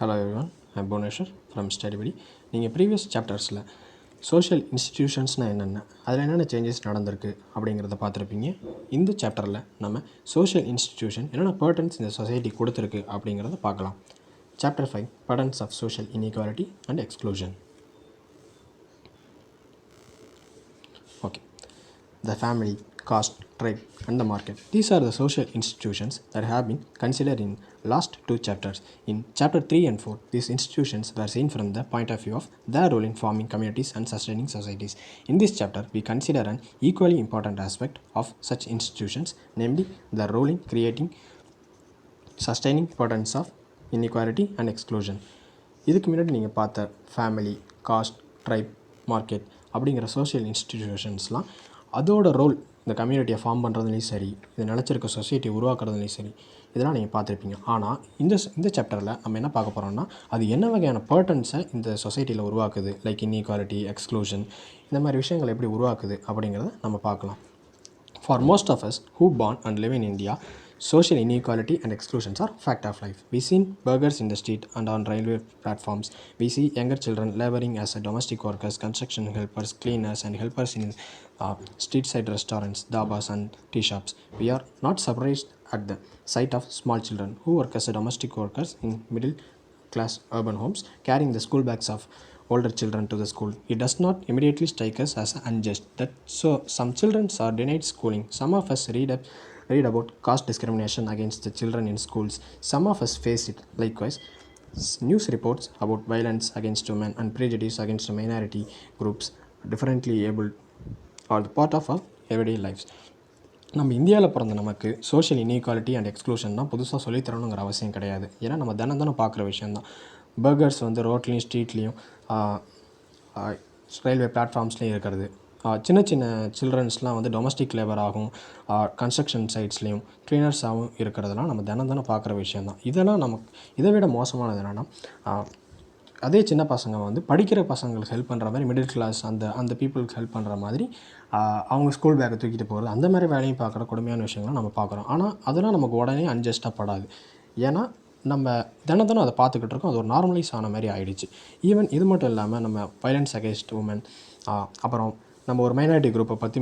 Hello everyone, I'm Boneshwar from StudyBuddy. நீங்கள் previous சாப்டர்ஸில் social இன்ஸ்டிடியூஷன்ஸ்னால் என்னென்ன அதில் என்னென்ன சேஞ்சஸ் நடந்திருக்கு அப்படிங்கிறத பார்த்துருப்பீங்க. இந்த சாப்டரில் நம்ம சோஷியல் இன்ஸ்டிடியூஷன் என்னென்ன பர்டன்ஸ் இந்த சொசைட்டி கொடுத்துருக்கு அப்படிங்கிறத பார்க்கலாம். Chapter-5 Burdens of Social Inequality and Exclusion. Okay. The family, caste, tribe, and the market. These are the social institutions that have been considered in last two chapters. In chapter 3 and 4, these institutions were seen from the point of view of their role in forming communities and sustaining societies. In this chapter, we consider an equally important aspect of such institutions, namely the role in creating, sustaining burdens of inequality and exclusion. இதுக்கு முன்னாடி நீங்கள் பார்த்த family, cost, try, market அப்படிங்கிற social இன்ஸ்டிடியூஷன்ஸ்லாம் அதோட role இந்த கம்யூனிட்டியை form பண்ணுறதுலையும் சரி, இது நினச்சிருக்க society உருவாக்குறதுலையும் சரி, இதெல்லாம் நீங்கள் பார்த்துருப்பீங்க. ஆனால் இந்த சாப்டரில் நம்ம என்ன பார்க்க போகிறோம்னா, அது என்ன வகையான பர்டன்ஸை இந்த சொசைட்டியில் உருவாக்குது, லைக் இன்இக்வாலிட்டி, எக்ஸ்க்ளூஷன், இந்த மாதிரி விஷயங்களை எப்படி உருவாக்குது அப்படிங்கிறத நம்ம பார்க்கலாம். For most of us who born and live in India, social inequality and exclusions are fact of life. We see beggars in the street and on railway platforms. We see younger children laboring as domestic workers, construction helpers, cleaners, and helpers in street side restaurants, dabas, and tea shops. We are not surprised at the sight of small children who work as domestic workers in middle class urban homes, carrying the school bags of older children to the school. It does not immediately strike us as unjust that so some children are denied schooling. Some of us read about caste discrimination against the children in schools. Some of us face it. Likewise, news reports about violence against women and prejudice against minority groups, differently abled, are the part of our everyday lives. நம்ம இந்தியாவில் பிறந்த நமக்கு social inequality and exclusion தான் புதுசாக சொல்லித்தரணுங்கிற அவசியம் கிடையாது. ஏன்னா நம்ம தினம் பார்க்குற விஷயந்தான். பர்கர்ஸ் வந்து ரோட்லேயும் ஸ்ட்ரீட்லேயும் ரயில்வே பிளாட்ஃபார்ம்ஸ்லேயும் இருக்கிறது. சின்ன சின்ன சில்ட்ரன்ஸ்லாம் வந்து டொமஸ்டிக் லேபர் ஆகும், கன்ஸ்ட்ரக்ஷன் சைட்ஸ்லேயும் க்ளீனர்ஸாகவும் இருக்கிறதெல்லாம் நம்ம தினம் பார்க்குற விஷயந்தான். இதெல்லாம் நமக்கு இதை விட மோசமானது என்னென்னா, அதே சின்ன பசங்க வந்து படிக்கிற பசங்களுக்கு ஹெல்ப் பண்ணுற மாதிரி மிடில் கிளாஸ் அந்த பீப்புளுக்கு ஹெல்ப் பண்ணுற மாதிரி அவங்க ஸ்கூல் பேக்கை தூக்கிட்டு போகிறது, அந்த மாதிரி வேலையும் பார்க்குற கொடுமையான விஷயங்கள்லாம் நம்ம பார்க்குறோம். ஆனால் அதெல்லாம் நமக்கு உடனே அன்ஜஸ்ட்டாக படாது. ஏன்னா நம்ம தினம் அதை பார்த்துக்கிட்டு இருக்கோம். அது ஒரு நார்மலைஸ் ஆன மாதிரி ஆகிடுச்சு. ஈவன் இது மட்டும் இல்லாமல் நம்ம வைலன்ஸ் அகேன்ஸ்ட் உமன், அப்புறம் நம்ம ஒரு மைனாரிட்டி குரூப்பை பற்றி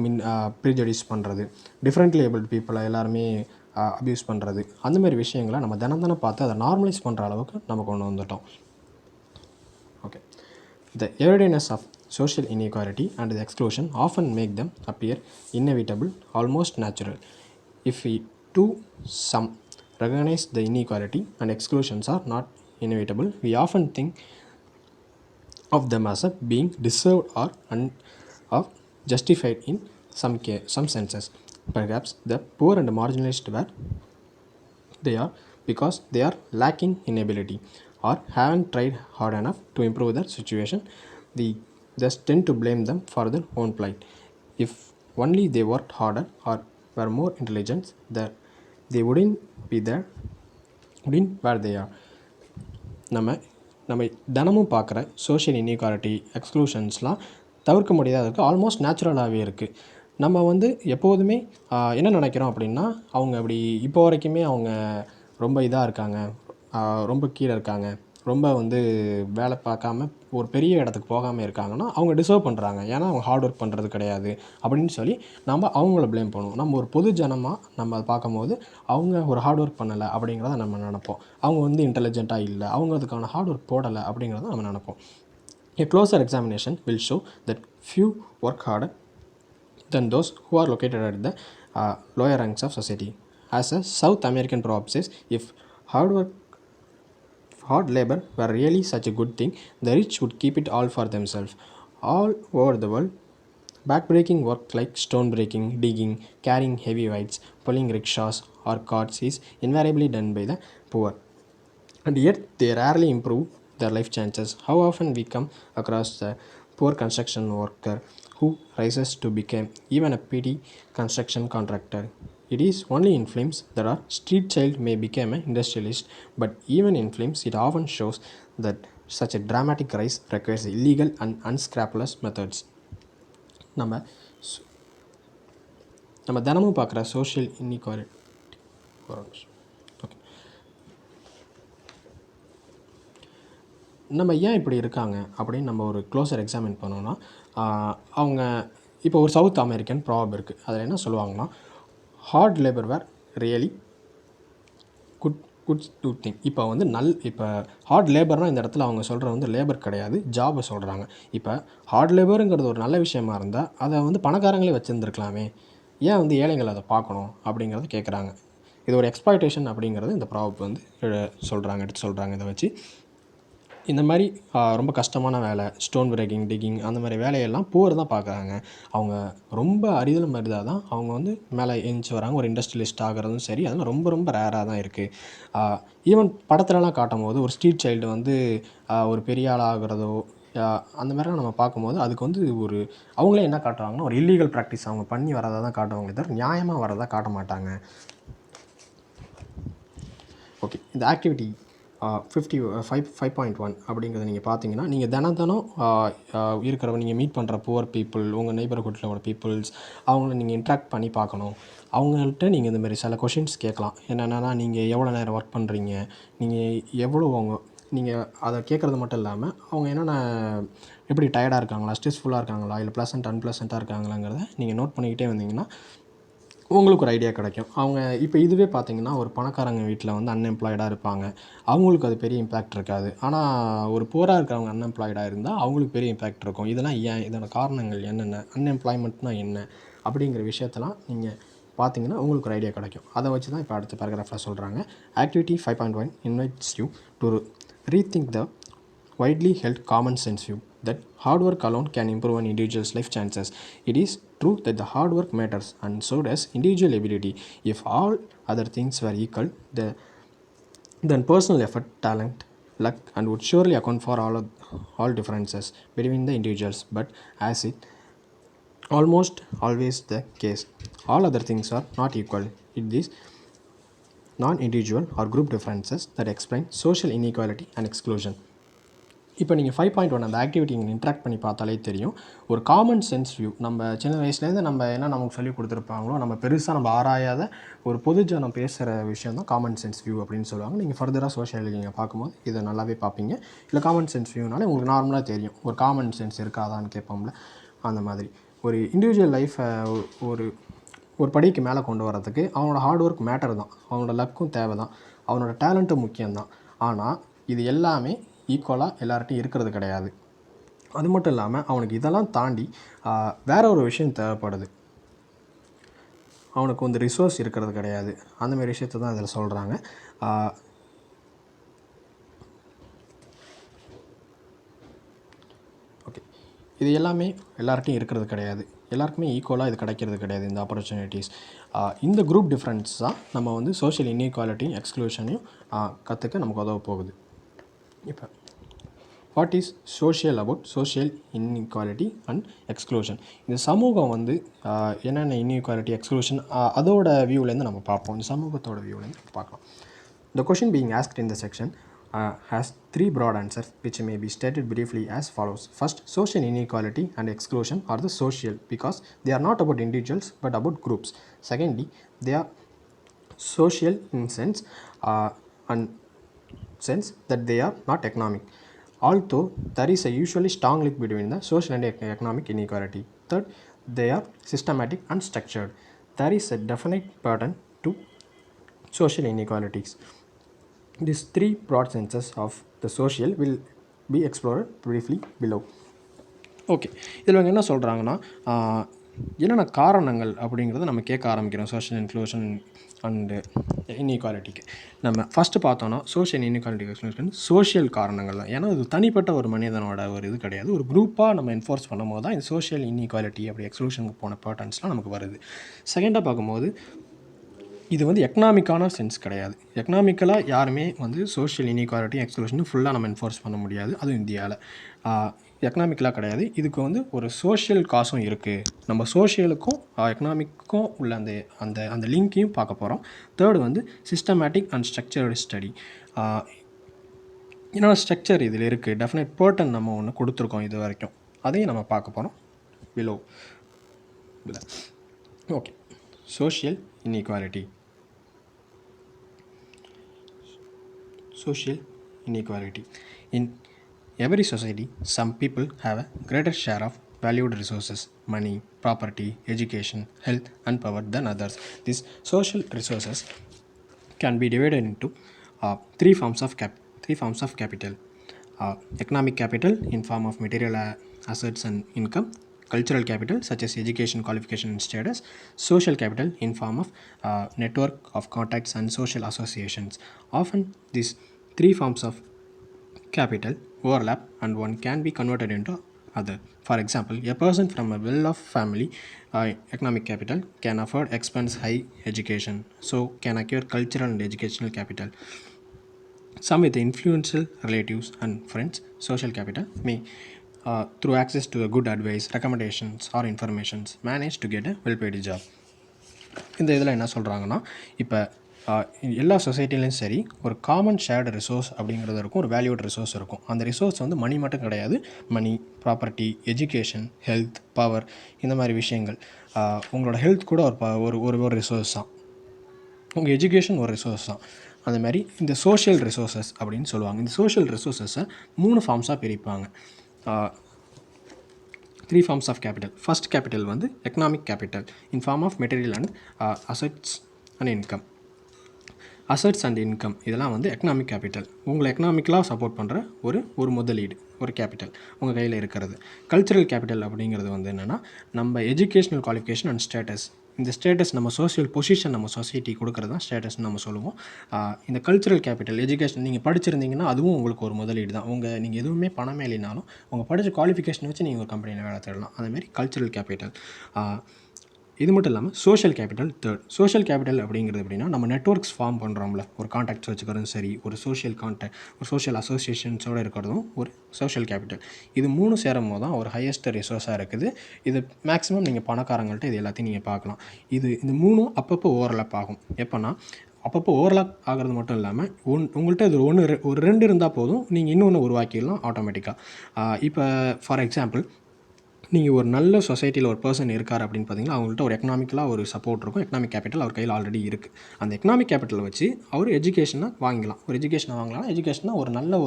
ப்ரீஜடியூஸ் பண்ணுறது, டிஃப்ரெண்ட்லி ஏபிள்டு பீப்புளை எல்லாருமே அப்யூஸ் பண்ணுறது, அந்தமாதிரி விஷயங்களை நம்ம தினம் பார்த்து அதை நார்மலைஸ் பண்ணுற அளவுக்கு நம்ம கொண்டு வந்துட்டோம். Okay. The everydayness of social inequality and the exclusion often make them appear inevitable, almost natural. If we too some recognize the inequality and exclusions are not inevitable, we often think of them as a being deserved or justified in some senses. Perhaps the poor and marginalized were they are because they are lacking in ability or haven't tried hard enough to improve their situation. We just tend to blame them for their own plight. If only they worked harder or were more intelligent, they wouldn't where they are. நம்ம தினமும் பார்க்குற social inequality, எக்ஸ்க்ளூஷன்ஸ்லாம் தவிர்க்க முடியாததுக்கு almost நேச்சுரலாகவே இருக்குது. நம்ம வந்து எப்போதுமே என்ன நினைக்கிறோம் அப்படின்னா, அவங்க அப்படி இப்போ வரைக்குமே அவங்க ரொம்ப இதாக இருக்காங்க, ரொம்ப கீழே இருக்காங்க, ரொம்ப வந்து வேலை பார்க்காம ஒரு பெரிய இடத்துக்கு போகாமல் இருக்காங்கன்னா அவங்க டிசர்வ் பண்ணுறாங்க. ஏன்னா அவங்க ஹார்ட் ஒர்க் பண்ணுறது கிடையாது அப்படின்னு சொல்லி நம்ம அவங்கள ப்ளேம் பண்ணுவோம். நம்ம ஒரு பொது ஜனமாக நம்ம அதை பார்க்கும்போது அவங்க ஒரு ஹார்ட் ஒர்க் பண்ணலை அப்படிங்கிறத நம்ம நினைப்போம். அவங்க வந்து இன்டெலிஜென்ட்டாக இல்லை, அவங்க அதுக்கான ஹார்ட் ஒர்க் போடலை அப்படிங்கிறத நம்ம நினைப்போம். A closer examination will show that few work harder than those who are located at the lower ranks of society. As a South American proverb says, if hard labor were really such a good thing, the rich would keep it all for themselves. All over the world, backbreaking work like stone breaking, digging, carrying heavy weights, pulling rickshaws or carts is invariably done by the poor. And yet they rarely improve their life chances. How often we come across the poor construction worker who rises to become even a petty construction contractor. It is only in films that our street child may become an industrialist, but even in films it often shows that such a dramatic rise requires illegal and unscrupulous methods. நம்ம தினமும் பார்க்குற social inequality, okay, நம்ம ஏன் இப்படி இருக்காங்க அப்படின்னு நம்ம ஒரு க்ளோஸர் எக்ஸாமின் பண்ணோன்னா அவங்க இப்போ ஒரு சவுத் அமெரிக்கன் ப்ராப் இருக்குது. அதில் என்ன சொல்லுவாங்கன்னா, hard labour were really good to thing. இப்போ வந்து இப்போ ஹார்ட் லேபர்னால் இந்த இடத்துல அவங்க சொல்கிற வந்து லேபர் கிடையாது, ஜாபை சொல்கிறாங்க. இப்போ ஹார்ட் லேபருங்கிறது ஒரு நல்ல விஷயமா இருந்தால் அதை வந்து பணக்காரங்களே வச்சுருந்துருக்கலாமே, ஏன் வந்து ஏழைகள் அதை பார்க்கணும் அப்படிங்கிறத கேட்குறாங்க. இது ஒரு எக்ஸ்ப்ளாய்டேஷன் அப்படிங்கிறது இந்த ப்ராப் வந்து எடுத்து சொல்கிறாங்க. இதை வச்சு இந்த மாதிரி ரொம்ப கஷ்டமான வேலை, ஸ்டோன் பிரேக்கிங், டிக்கிங் அந்த மாதிரி வேலையெல்லாம் புவர் தான் பார்க்குறாங்க. அவங்க ரொம்ப அரிதில் மரிதாக தான் அவங்க வந்து மேலே எழுந்துச்சி வராங்க. ஒரு இண்டஸ்ட்ரியலிஸ்ட் ஆகிறதும் சரி, அதெல்லாம் ரொம்ப ரொம்ப ரேராக தான் இருக்குது. ஈவன் படத்துலலாம் காட்டும் போது ஒரு ஸ்ட்ரீட் சைல்டு வந்து ஒரு பெரிய ஆள் ஆகிறதோ அந்த மாதிரிலாம் நம்ம பார்க்கும்போது அதுக்கு வந்து ஒரு அவங்களே என்ன காட்டுவாங்கன்னா, ஒரு இல்லீகல் ப்ராக்டிஸ் அவங்க பண்ணி வரதாக தான் காட்டுவாங்களே தவிர நியாயமாக வரதாக காட்ட மாட்டாங்க. ஓகே, இந்த ஆக்டிவிட்டி 5.1 அப்படிங்கிறத நீங்கள் பார்த்தீங்கன்னா, நீங்கள் தினம் இருக்கிறவங்க நீங்கள் மீட் பண்ணுற புவர் பீப்புள், உங்கள் நெய்பர்ஹுட்டில் உள்ள பீப்புள்ஸ், அவங்கள நீங்கள் இன்ட்ராக்ட் பண்ணி பார்க்கணும். அவங்கள்ட்ட நீங்கள் இந்த மாதிரி சில கொஷின்ஸ் கேட்கலாம். என்னென்னா, நீங்கள் எவ்வளோ நேரம் ஒர்க் பண்ணுறீங்க, நீங்கள் நீங்கள் அதை கேட்குறது மட்டும் இல்லாமல் அவங்க என்னென்ன எப்படி டயர்டாக இருக்காங்களா, ஸ்ட்ரெஸ்ஃபுல்லாக இருக்காங்களா, இல்லை அன்ப்ளசண்ட்டாக இருக்காங்களாங்கிறத நீங்கள் நோட் பண்ணிக்கிட்டே வந்தீங்கன்னா உங்களுக்கு ஒரு ஐடியா கிடைக்கும். அவங்க இப்போ இதுவே பார்த்தீங்கன்னா, ஒரு பணக்காரங்க வீட்டில் வந்து அன்எம்ப்ளாய்டாக இருப்பாங்க. அவங்களுக்கு அது பெரிய இம்பேக்ட் இருக்காது. ஆனால் ஒரு புவராக இருக்கிறவங்க அன்எம்ப்ளாய்டாக இருந்தால் அவங்களுக்கு பெரிய இம்பேக்ட் இருக்கும். இதெல்லாம் ஏன், இதோட காரணங்கள் என்னென்ன, அன்எம்ப்ளாய்மெண்ட்னா என்ன அப்படிங்கிற விஷயத்தெல்லாம் நீங்கள் பார்த்தீங்கன்னா உங்களுக்கு ஒரு ஐடியா கிடைக்கும். அதை வச்சு தான் இப்போ அடுத்த பேராகிராஃபில் சொல்கிறாங்க. Activity 5.1 invites you to rethink the widely held common sense view that hard work alone can improve an individual's life chances. It is true that the hard work matters, and so does individual ability. If all other things were equal, then personal effort, talent, luck, and would surely account for all differences between the individuals. But as it almost always the case, all other things are not equal. It is non-individual or group differences that explain social inequality and exclusion. இப்போ நீங்கள் 5.1 அந்த activity நீங்கள் interact பண்ணி பார்த்தாலே தெரியும். ஒரு common sense view, நம்ம சின்ன வயசுலேருந்து நம்ம என்ன நமக்கு சொல்லி கொடுத்துருப்பாங்களோ, நம்ம பெருசாக நம்ம ஆராயாத ஒரு பொதுஜனம் பேசுகிற விஷயம் தான் காமன் சென்ஸ் வியூ அப்படின்னு சொல்லுவாங்க. நீங்கள் ஃபர்தராக சோஷியல் நீங்கள் பார்க்கும்போது இதை நல்லாவே பார்ப்பீங்க. இல்லை காமன் சென்ஸ் வியூனாலே உங்களுக்கு நார்மலாக தெரியும், ஒரு காமன் சென்ஸ் இருக்காதான்னு கேட்போம்ல, அந்த மாதிரி. ஒரு இண்டிவிஜுவல் லைஃப்பை ஒரு படிக்கு மேலே கொண்டு வரதுக்கு அவனோட ஹார்ட் ஒர்க் மேட்டர் தான், அவனோட லக்கும் தேவை தான், அவனோட டேலண்ட்டும் முக்கியம்தான். ஆனால் இது எல்லாமே ஈக்குவலாக எல்லார்ட்டையும் இருக்கிறது கிடையாது. அது மட்டும் இல்லாமல் அவனுக்கு இதெல்லாம் தாண்டி வேற ஒரு விஷயம் தேவைப்படுது. அவனுக்கு வந்து ரிசோர்ஸ் இருக்கிறது கிடையாது. அந்தமாதிரி விஷயத்தை தான் இதில் சொல்கிறாங்க. ஓகே, இது எல்லாமே எல்லார்ட்டையும் இருக்கிறது கிடையாது, எல்லாருக்குமே ஈக்குவலாக இது கிடைக்கிறது கிடையாது இந்த ஆப்பர்ச்சுனிட்டிஸ். இந்த குரூப் டிஃப்ரென்ஸ் தான் நம்ம வந்து சோஷியல் இன்இக்வாலிட்டியும் எக்ஸ்க்ளூஷனையும் கற்றுக்க நமக்கு உதவ போகுது. இப்போ what is social about social inequality and exclusion? இந்த சமூகம் வந்து என்னென்ன இன்இக்வாலிட்டி, எக்ஸ்க்ளூஷன் அதோட வியூலேருந்து நம்ம பார்ப்போம். இந்த சமூகத்தோட வியூலேருந்து பார்க்கலாம். The question being asked in the section has three broad answers which may be stated briefly as follows. First, social inequality and exclusion are the social because they are not about individuals but about groups. Secondly, they are social in sense and sense that they are not economic, although there is a usually strong link between the social and economic inequality. Third, they are systematic and structured. There is a definite pattern to social inequalities. These three broad senses of the social will be explored briefly below. Okay, இதில் அவங்க என்ன சொல்கிறாங்கன்னா, என்னென்ன காரணங்கள் அப்படிங்கிறத நம்ம கேட்க ஆரம்பிக்கிறோம் சோஷியல் இன்க்ளூஷன் அண்டு இன்இக்வாலிட்டிக்கு. நம்ம ஃபஸ்ட்டு பார்த்தோன்னா சோஷியல் இன்இக்வாலிட்டி எக்ஸ்க்ளூஷன் சோஷியல் காரணங்கள் தான். ஏன்னா இது தனிப்பட்ட ஒரு மனிதனோட ஒரு இது கிடையாது, ஒரு குரூப்பாக நம்ம என்ஃபோர்ஸ் பண்ணும்போது தான் இந்த சோஷியல் இன்இக்வாலிட்டி அப்படி எக்ஸ்க்ளூஷனுக்கு போன பேட்டர்ன்ஸ்லாம் நமக்கு வருது. செகண்டாக பார்க்கும்போது இது வந்து எக்கனாமிக்கான சென்ஸ் கிடையாது. எக்கனாமிக்கலாக யாருமே வந்து சோஷியல் இன்இக்வாலிட்டி எக்ஸ்க்ளூஷன் ஃபுல்லாக நம்ம என்ஃபோர்ஸ் பண்ண முடியாது, அதுவும் இந்தியாவில். எக்கனாமிக்கலாக கிடையாது, இதுக்கு வந்து ஒரு சோஷியல் காசும் இருக்குது. நம்ம சோஷியலுக்கும் எக்கனாமிக்கும் உள்ள அந்த அந்த அந்த லிங்க்கையும் பார்க்க போகிறோம். தேர்டு வந்து சிஸ்டமேட்டிக் அண்ட் ஸ்ட்ரக்சர்டு ஸ்டடி. என்னென்ன ஸ்ட்ரக்சர் இதில் இருக்குது, டெஃபினட் பேட்டர்ன் நம்ம ஒன்று கொடுத்துருக்கோம் இது வரைக்கும், அதையும் நம்ம பார்க்க போகிறோம் below. Okay, social inequality. Social inequality. In every society, some people have a greater share of valued resources, money, property, education, health, and power than others. These social resources can be divided into three forms of capital: economic capital in form of material assets and income, cultural capital such as education, qualification, and status, social capital in form of network of contacts and social associations. Often these three forms of capital overlap and one can be converted into other. For example, a person from a well-off family, economic capital, can afford expense high education, so can acquire cultural and educational capital. Some with influential relatives and friends, social capital, may through access to a good advice, recommendations, or informations, manage to get a well-paid job. இந்த இதில் என்ன சொல்கிறாங்கன்னா, இப்போ எல்லா சொசைட்டிலையும் சரி ஒரு common shared resource அப்படிங்கிறது இருக்கும், ஒரு வேல்யூட் ரிசோர்ஸ் இருக்கும். அந்த ரிசோர்ஸ் வந்து மணி மட்டும் கிடையாது. மணி, ப்ராப்பர்ட்டி, எஜுகேஷன், ஹெல்த், பவர், இந்த மாதிரி விஷயங்கள். உங்களோட ஹெல்த் கூட ஒரு ரிசோர்ஸ் தான். உங்கள் எஜுகேஷன் ஒரு ரிசோர்ஸ் தான். அது மாதிரி இந்த சோஷியல் ரிசோர்ஸஸ் அப்படின்னு சொல்லுவாங்க. இந்த சோஷியல் ரிசோர்ஸஸை 3 ஃபார்ம்ஸாக பிரிப்பாங்க. 3 forms of capital. First capital வந்து economic capital in form of material and assets and income. Assets and income இதெல்லாம் வந்து எக்கனாமிக் கேபிட்டல். உங்களை எக்கனாமிக்கலாக சப்போர்ட் பண்ணுற ஒரு முதலீடு, ஒரு கேபிட்டல் உங்கள் கையில் இருக்கிறது. கல்ச்சுரல் கேபிட்டல் அப்படிங்கிறது வந்து என்னென்னா, நம்ம எஜுகேஷ்னல் குவாலிஃபிகேஷன் அண்ட் ஸ்டேட்டஸ். இந்த ஸ்டேட்டஸ் நம்ம சோஷியல் பொசிஷன் நம்ம சொசைட்டி கொடுக்குறது தான் ஸ்டேட்டஸ்ன்னு நம்ம சொல்லுவோம். இந்த கல்ச்சுரல் கேபிட்டல், எஜுகேஷன் நீங்கள் படிச்சிருந்தீங்கன்னா அதுவும் உங்களுக்கு ஒரு முதலீடு தான். நீங்கள் எதுவுமே பணமே இல்லைனாலும் உங்கள் படித்த குவாலிஃபிகேஷன் வச்சு நீங்கள் ஒரு கம்பெனியில் வேலை தேடலாம். அதுமாரி கல்ச்சுரல் கேபிட்டல். இது மட்டும் இல்லாமல் social capital third. Social capital அப்படிங்கிறது எப்படின்னா, நம்ம நெட்ஒர்க்ஸ் ஃபார்ம் பண்ணுறோம்ல, ஒரு கான்டாக்ட்ஸ் வச்சுக்கிறதும் சரி, ஒரு சோஷியல் ஒரு சோஷியல் அசோசியேஷன்ஸோடு இருக்கிறதும் ஒரு சோஷியல் கேபிட்டல். இது 3 சேரும் போது தான் ஒரு ஹையஸ்ட் ரிசோர்ஸாக இருக்குது. இது மேக்ஸிமம் நீங்கள் பணக்காரங்கள்ட்ட இது எல்லாத்தையும் நீங்கள் பார்க்கலாம். இந்த 3ம் அப்பப்போ ஓவர்லாப் ஆகும். எப்போனா, அப்பப்போ ஓவர்லாப் ஆகிறது மட்டும் இல்லாமல் உங்கள்கிட்ட இது ஒரு 2 இருந்தால் போதும், நீங்கள் இன்னொன்று உருவாக்கிடலாம் ஆட்டோமேட்டிக்காக. இப்போ ஃபார் எக்ஸாம்பிள், நீங்கள் ஒரு நல்ல சொசைட்டியில் ஒரு பர்சன் இருக்கார் அப்படின்னு பார்த்தீங்கன்னா, அவங்கள்ட்ட ஒரு எக்கனாமிக்கலாக ஒரு சப்போர்ட் இருக்கும். எக்கனாமிக் கேபிட்டல் அவர் கையில் ஆல்ரெடி இருக்குது. அந்த எக்கனாமிக் கேபிட்டலை வச்சு அவர் எஜுகேஷனை வாங்கலாம். ஒரு எஜுகேஷனை வாங்கலாம். எஜுகேஷனா ஒரு நல்ல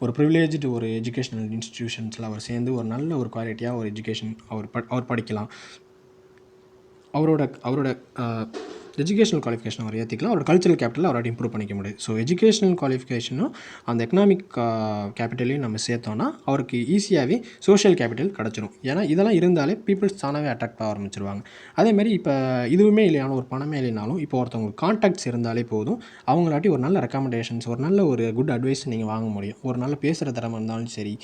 ஒரு ப்ரிவிலேஜ்டு ஒரு எஜுகேஷனல் இன்ஸ்டிடியூஷன்ஸில் அவர் சேர்ந்து ஒரு நல்ல ஒரு குவாலிட்டியாக ஒரு எஜுகேஷன் அவர் படிக்கலாம். அவரோட எஜுகேஷனல் குவாலிஃபிகேஷன் அவர் ஏற்றிக்கலாம். அவரோட கல்ச்சரல் கேபிட்டல் அவரால் இம்ப்ரூவ் பண்ணிக்க முடியும். ஸோ எஜுகேஷனல் குவாலிஃபிகேஷனும் அந்த எக்கனாமிக் கேபிட்டலையும் நம்ம சேர்த்தோன்னா அவருக்கு ஈஸியாகவே சோஷியல் கேபிட்டல் கிடச்சிரும். ஏன்னா இதெல்லாம் இருந்தாலே பீப்புள்ஸ் தானாகவே அட்ராக்ட் ஆக ஆரம்பிச்சிருவாங்க. அதேமாதிரி இப்போ இதுவுமே இல்லைனாலும், ஒரு பணமே இல்லைனாலும், இப்போ ஒருத்தவங்களுக்கு கான்டாக்ட்ஸ் இருந்தாலே போதும், அவங்களாட்டி ஒரு நல்ல ரெக்கமெண்டேஷன்ஸ், ஒரு நல்ல ஒரு குட் அட்வைஸ் நீங்கள் வாங்க முடியும். ஒரு நல்ல பேசுகிற திறமை இருந்தாலும் சரி,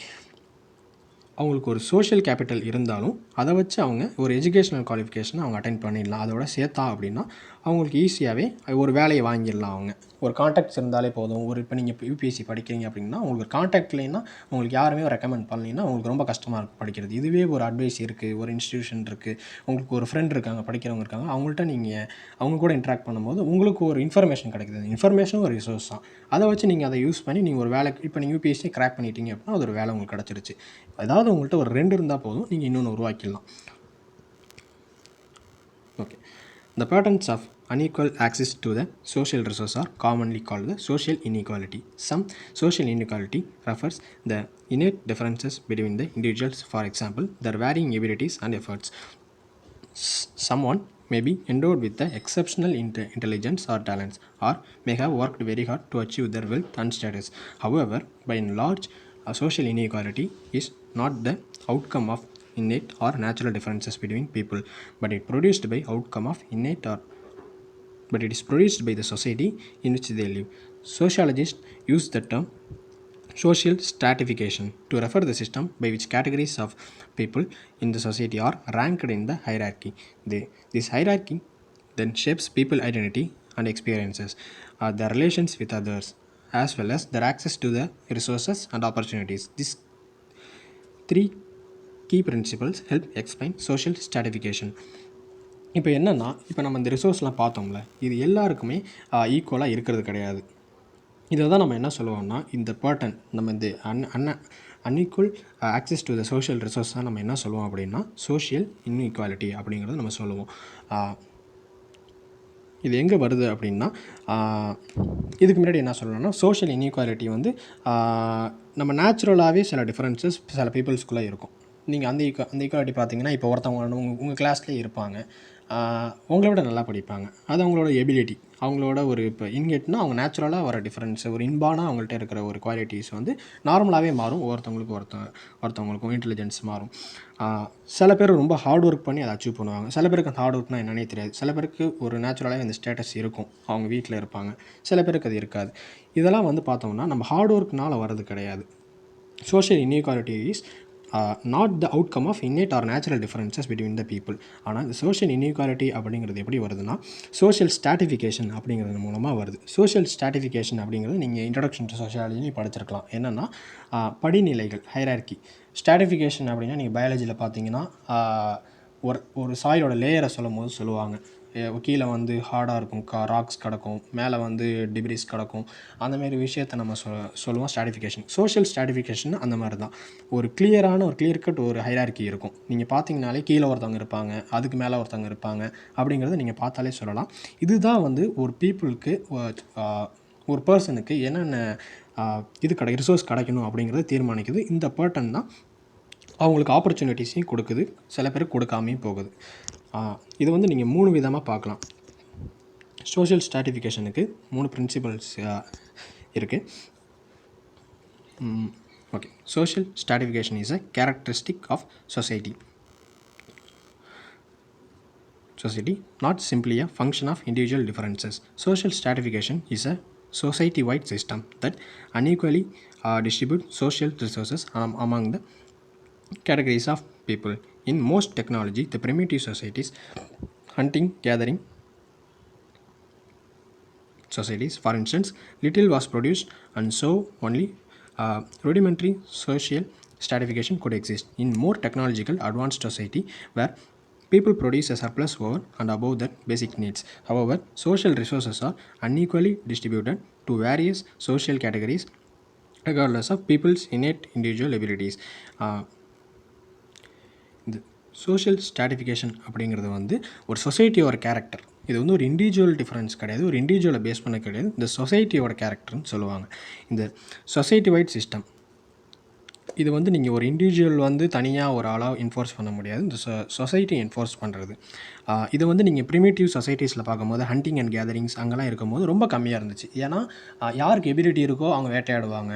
அவங்களுக்கு ஒரு சோஷியல் கேபிட்டல் இருந்தாலும் அதை வச்சு அவங்க ஒரு எஜுகேஷனல் குவாலிஃபிகேஷனை அவங்க அட்டென்ட் பண்ணிடலாம். அதோட சேர்த்தா அப்படின்னா அவங்களுக்கு ஈஸியாகவே ஒரு வேலையை வாங்கிடலாம். அவங்க ஒரு கான்டாக்ட்ஸ் இருந்தாலே போதும். இப்போ நீங்கள் UPSC படிக்கிறீங்க அப்படின்னா உங்களுக்கு ஒரு கான்டாக்ட் இல்லைன்னா, உங்களுக்கு யாருமே ரெக்கமெண்ட் பண்ணலைன்னா உங்களுக்கு ரொம்ப கஷ்டமாக இருக்கும் படிக்கிறது. இதுவே ஒரு அட்வைஸ் இருக்குது, ஒரு இன்ஸ்டியூஷன் இருக்குது, உங்களுக்கு ஒரு ஃப்ரெண்ட் இருக்காங்க, படிக்கிறவங்க இருக்காங்க, அவங்கள்ட்ட அவங்க கூட இன்ட்ராக்ட் பண்ணும்போது உங்களுக்கு ஒரு இன்ஃபர்மேஷன் கிடைக்குது. இன்ஃபர்மேஷனும் ஒரு ரிசோர்ஸ் தான். அதை வச்சு நீங்கள் அதை யூஸ் பண்ணி நீங்கள் ஒரு வேலை, இப்போ நீங்கள் UPSC கிராக் பண்ணிட்டீங்க அப்படின்னா அது ஒரு வேலை உங்களுக்கு கிடச்சிருச்சு. அதாவது உங்கள்கிட்ட ஒரு 2 இருந்தால் போதும், நீங்கள் இன்னொன்று உருவாக்கிடலாம். Okay. The patterns of unequal access to the social resource are commonly called the social inequality. Some social inequality refers the innate differences between the individuals. For example, their varying abilities and efforts. Someone may be endowed with the exceptional intelligence or talents, or may have worked very hard to achieve their wealth and status. However, by and large, social inequality is not the outcome of innate or natural differences between people, but it is produced by the society in which they live. Sociologists use the term social stratification to refer the system by which categories of people in the society are ranked in the hierarchy. This hierarchy then shapes people's identity and experiences, their relations with others, as well as their access to the resources and opportunities. These 3 key principles help explain social stratification. இப்போ என்னென்னா, இப்போ நம்ம இந்த ரிசோர்ஸ்லாம் பார்த்தோம்ல, இது எல்லாருக்குமே ஈக்குவலாக இருக்கிறது கிடையாது. இதை தான் நம்ம என்ன சொல்லுவோம்னா, இந்த பேட்டர்ன், நம்ம இந்த unequal access to the social resource தான் நம்ம என்ன சொல்லுவோம் அப்படின்னா சோஷியல் இன்இக்வாலிட்டி அப்படிங்கிறது நம்ம சொல்லுவோம். இது எங்கே வருது அப்படின்னா, இதுக்கு முன்னாடி என்ன சொல்லணும்னா, சோஷியல் இன்இக்வாலிட்டி வந்து நம்ம நேச்சுரலாகவே சில டிஃப்ரென்சஸ் சில பீப்புள்ஸ்குள்ளே இருக்கும். நீங்கள் அந்த ஈக்குவாலிட்டி பார்த்தீங்கன்னா, இப்போ ஒருத்தவங்க உங்கள் கிளாஸ்லேயே இருப்பாங்க, உங்களை விட நல்லா படிப்பாங்க. அது அவங்களோட எபிலிட்டி, அவங்களோட ஒரு இப்போ இன்கெட்னா அவங்க நேச்சுரலாக வர டிஃப்ரென்ஸ், ஒரு இன்பானாக அவங்கள்ட்ட இருக்கிற ஒரு குவாலிட்டிஸ் வந்து நார்மலாகவே மாறும். ஒருத்தவங்களுக்கும் இன்டெலிஜென்ஸ் மாறும். சில பேர் ரொம்ப ஹார்ட் ஒர்க் பண்ணி அதை அச்சீவ் பண்ணுவாங்க. சில பேருக்கு அந்த ஹார்ட் ஒர்க்னால் என்னன்னே தெரியாது. சில பேருக்கு ஒரு நேச்சுரலாகவே அந்த ஸ்டேட்டஸ் இருக்கும், அவங்க வீட்டில் இருப்பாங்க. சில பேருக்கு அது இருக்காது. இதெல்லாம் வந்து பார்த்தோம்னா நம்ம ஹார்ட் ஒர்க்னால் வர்றது கிடையாது. Social inequality is not the outcome of innate or natural differences between the people. ஆனால் இந்த சோஷியல் இன்இக்வாலிட்டி அப்படிங்கிறது எப்படி வருதுன்னா, சோஷியல் ஸ்ட்ராட்டிஃபிகேஷன் அப்படிங்கிறது மூலமாக வருது. சோஷியல் ஸ்ட்ராட்டிஃபிகேஷன் அப்படிங்கிறது நீங்கள் இன்ட்ரடக்ஷன் டு சோஷியாலஜி படிச்சிருக்கலாம். என்னென்னா, படிநிலைகள், ஹைரார்கி. ஸ்ட்ராட்டிஃபிகேஷன் அப்படின்னா நீங்கள் பயாலஜியில் பார்த்தீங்கன்னா, ஒரு சாயிலோட லேயரை சொல்லுவாங்க. கீழே வந்து ஹார்டாக இருக்கும், ராக்ஸ் கிடக்கும், மேலே வந்து டிப்ரிஸ் கிடக்கும். அந்தமாரி விஷயத்தை நம்ம சொல்லுவோம் ஸ்ட்ராட்டிஃபிகேஷன். சோஷியல் ஸ்ட்ராட்டிஃபிகேஷன் அந்த மாதிரி தான். ஒரு கிளியர் கட் ஒரு ஹைரார்கி இருக்கும். நீங்கள் பார்த்தீங்கனாலே கீழே ஒருத்தவங்க இருப்பாங்க, அதுக்கு மேலே ஒருத்தவங்க இருப்பாங்க, அப்படிங்கிறத நீங்கள் பார்த்தாலே சொல்லலாம். இதுதான் வந்து ஒரு பீப்புளுக்கு, ஒரு பர்சனுக்கு என்னென்ன ரிசோர்ஸ் கிடைக்கணும் அப்படிங்கிறத தீர்மானிக்குது. இந்த பேட்டர்ன் தான் அவங்களுக்கு ஆப்பர்ச்சுனிட்டிஸையும் கொடுக்குது, சில பேருக்கு கொடுக்காமையும் போகுது. இது வந்து நீங்கள் 3 விதமாக பார்க்கலாம். சோஷியல் ஸ்ட்ராட்டிஃபிகேஷனுக்கு 3 பிரின்சிபல்ஸ் இருக்குது. Okay, social stratification is a characteristic of society, not simply a function of individual differences. Social stratification is a society-wide system that unequally distributes social resources among the categories of people. In most technology, the primitive societies, hunting, gathering societies, for instance, little was produced, and so only rudimentary social stratification could exist. In more technological advanced society, where people produce a surplus over and above their basic needs. However, social resources are unequally distributed to various social categories regardless of people's innate individual abilities. இந்த social stratification அப்படிங்கிறது வந்து ஒரு சொசைட்டியோட character. இது வந்து ஒரு individual difference கிடையாது, ஒரு இண்டிவிஜுவலை base பண்ண கிடையாது. இந்த சொசைட்டியோட கேரக்டர்னு சொல்லுவாங்க. இந்த சொசைட்டி வைட் சிஸ்டம், இது வந்து நீங்கள் ஒரு இண்டிவிஜுவல் வந்து தனியாக ஒரு ஆளாக என்ஃபோர்ஸ் பண்ண முடியாது. இந்த சொசைட்டி என்ஃபோர்ஸ் பண்ணுறது. இது வந்து நீங்கள் ப்ரிமிட்டிவ் சொசைட்டிஸில் பார்க்கும்போது ஹண்டிங் அண்ட் கேதரிங்ஸ் அங்கெல்லாம் இருக்கும்போது ரொம்ப கம்மியாக இருந்துச்சு. ஏன்னா யாருக்கு எபிலிட்டி இருக்கோ அவங்க வேட்டையாடுவாங்க.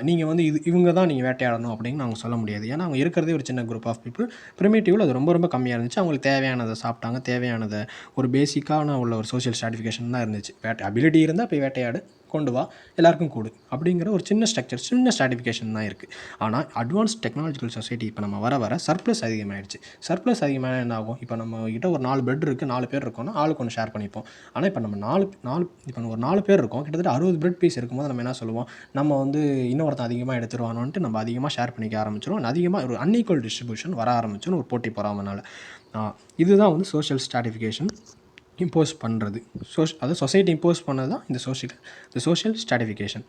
நீங்கள் வந்து இவங்க தான் நீங்கள் வேட்டையாடணும் அப்படின்னு அவங்க சொல்ல முடியாது. ஏன்னா அவங்க இருக்கிறதே ஒரு சின்ன குரூப் ஆஃப் பீப்புள். ப்ரிமிட்டிவில் அது ரொம்ப ரொம்ப கம்மியாக இருந்துச்சு. அவங்களுக்கு தேவையானதை சாப்பிட்டாங்க, தேவையானதை ஒரு பேசிக்கான உள்ள ஒரு சோஷியல் ஸ்ட்ராட்டிஃபிகேஷன் தான் இருந்துச்சு. அபிலிட்டி இருந்தால் போய் வேட்டையாடு, கொண்டு வா, எல்லாருக்கும் கொடு அப்படிங்கிற ஒரு சின்ன ஸ்ட்ரக்சர், சின்ன ஸ்ட்ராட்டிஃபிகேஷன் தான் இருக்குது. ஆனால் அட்வான்ஸ் டெக்னாலஜிக்கல் சொசைட்டி இப்போ நம்ம வர சர்ப்ளஸ் அதிகமாகிடுச்சு. சர்ப்ளஸ் அதிகமாக என்ன ஆகும், இப்போ நம்ம கிட்ட ஒரு 4 பெட் இருக்குது, 4 பேர் இருக்கோம்னா ஆளுக்கு ஒன்று ஷேர் பண்ணிப்போம். ஆனால் இப்போ நம்ம ஒரு 4 பேர் இருக்கோம், கிட்டத்தட்ட 60 பெட் பீஸ் இருக்கும்போது நம்ம என்ன சொல்லுவோம், நம்ம வந்து இன்னொருத்தன் அதிகமாக எடுத்துருவானோன்ட்டு நம்ம அதிகமாக ஷேர் பண்ணிக்க ஆரம்பிச்சிடும். அதிகமாக ஒரு அன்ஈக்குவல் டிஸ்ட்ரிபியூஷன் வர ஆரம்பிச்சிடும், ஒரு போட்டி பொறாமனால. இதுதான் வந்து சோஷியல் ஸ்ட்ராட்டிஃபிகேஷன் இம்போஸ் பண்ணுறது. அது சொசைட்டி இம்போஸ் பண்ணது தான் இந்த சோஷியல் ஸ்ட்ராட்டிஃபிகேஷன்.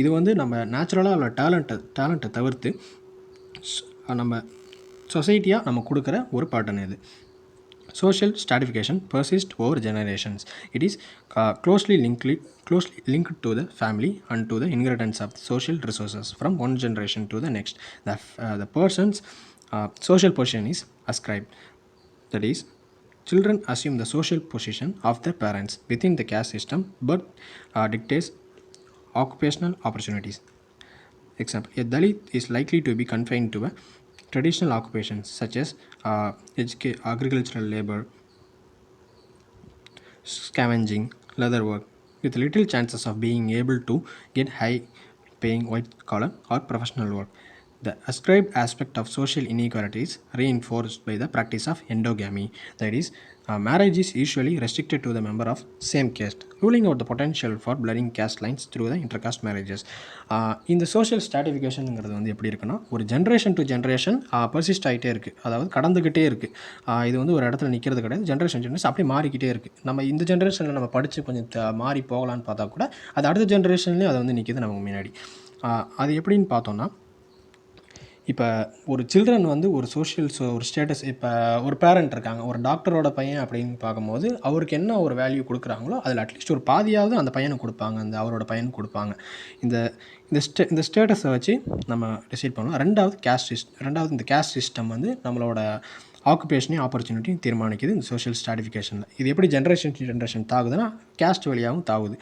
இது வந்து நம்ம நேச்சுரலாக உள்ள டேலண்ட்டை தவிர்த்து நம்ம சொசைட்டியாக நம்ம கொடுக்குற ஒரு பேட்டர்ன் இது. Social stratification persists over generations. It is closely linked to the family and to the inheritance of social resources from one generation to the next. The person's social position is ascribed. That is, children assume the social position of their parents within the caste system, but dictates occupational opportunities. Example, a Dalit is likely to be confined to a traditional occupations such as agricultural labor, scavenging, leather work, with little chances of being able to get high-paying white-collar or professional work. The ascribed aspect of social inequality is reinforced by the practice of endogamy. That is, marriage is usually restricted to the member of same caste, ruling out the potential for blurring caste lines through the intercaste marriages. இந்த social ஸ்ட்ராட்டிஃபிகேஷனுங்கிறது வந்து எப்படி இருக்குன்னா, ஒரு generation to generation persist ஆகிட்டே இருக்குது, அதாவது கடந்துக்கிட்டே இருக்குது. இது வந்து ஒரு இடத்துல நிற்கிறது கிடையாது. ஜென்ரேஷன் அப்படியே மாறிக்கிட்டே இருக்குது. நம்ம இந்த ஜென்ரேஷனில் நம்ம படித்து கொஞ்சம் மாறி போகலான்னு பார்த்தா கூட அது அடுத்த ஜென்ரேஷன்லேயும் அதை வந்து நிற்கிது நமக்கு முன்னாடி. அது எப்படின்னு பார்த்தோன்னா, இப்போ ஒரு சில்ட்ரன் வந்து ஒரு ஒரு ஸ்டேட்டஸ், இப்போ ஒரு பேரண்ட் இருக்காங்க, ஒரு டாக்டரோட பையன் அப்படின்னு பார்க்கும்போது அவருக்கு என்ன ஒரு வேல்யூ கொடுக்குறாங்களோ அதில் அட்லீஸ்ட் ஒரு பாதியாவது அந்த பையனுக்கு கொடுப்பாங்க, அந்த அவரோட பையனுக்கு கொடுப்பாங்க. இந்த இந்த ஸ்டேட்டஸை வச்சு நம்ம டிசைட் பண்ணலாம். ரெண்டாவது இந்த கேஸ்ட் சிஸ்டம் வந்து நம்மளோட ஆக்குபேஷனையும் ஆப்பர்ச்சுனிட்டியும் தீர்மானிக்குது இந்த சோஷியல் ஸ்ட்ராட்டிஃபிகேஷனில். இது எப்படி ஜென்ரேஷன் தாகுதுன்னா கேஸ்ட் வழியாகவும் தாகுது.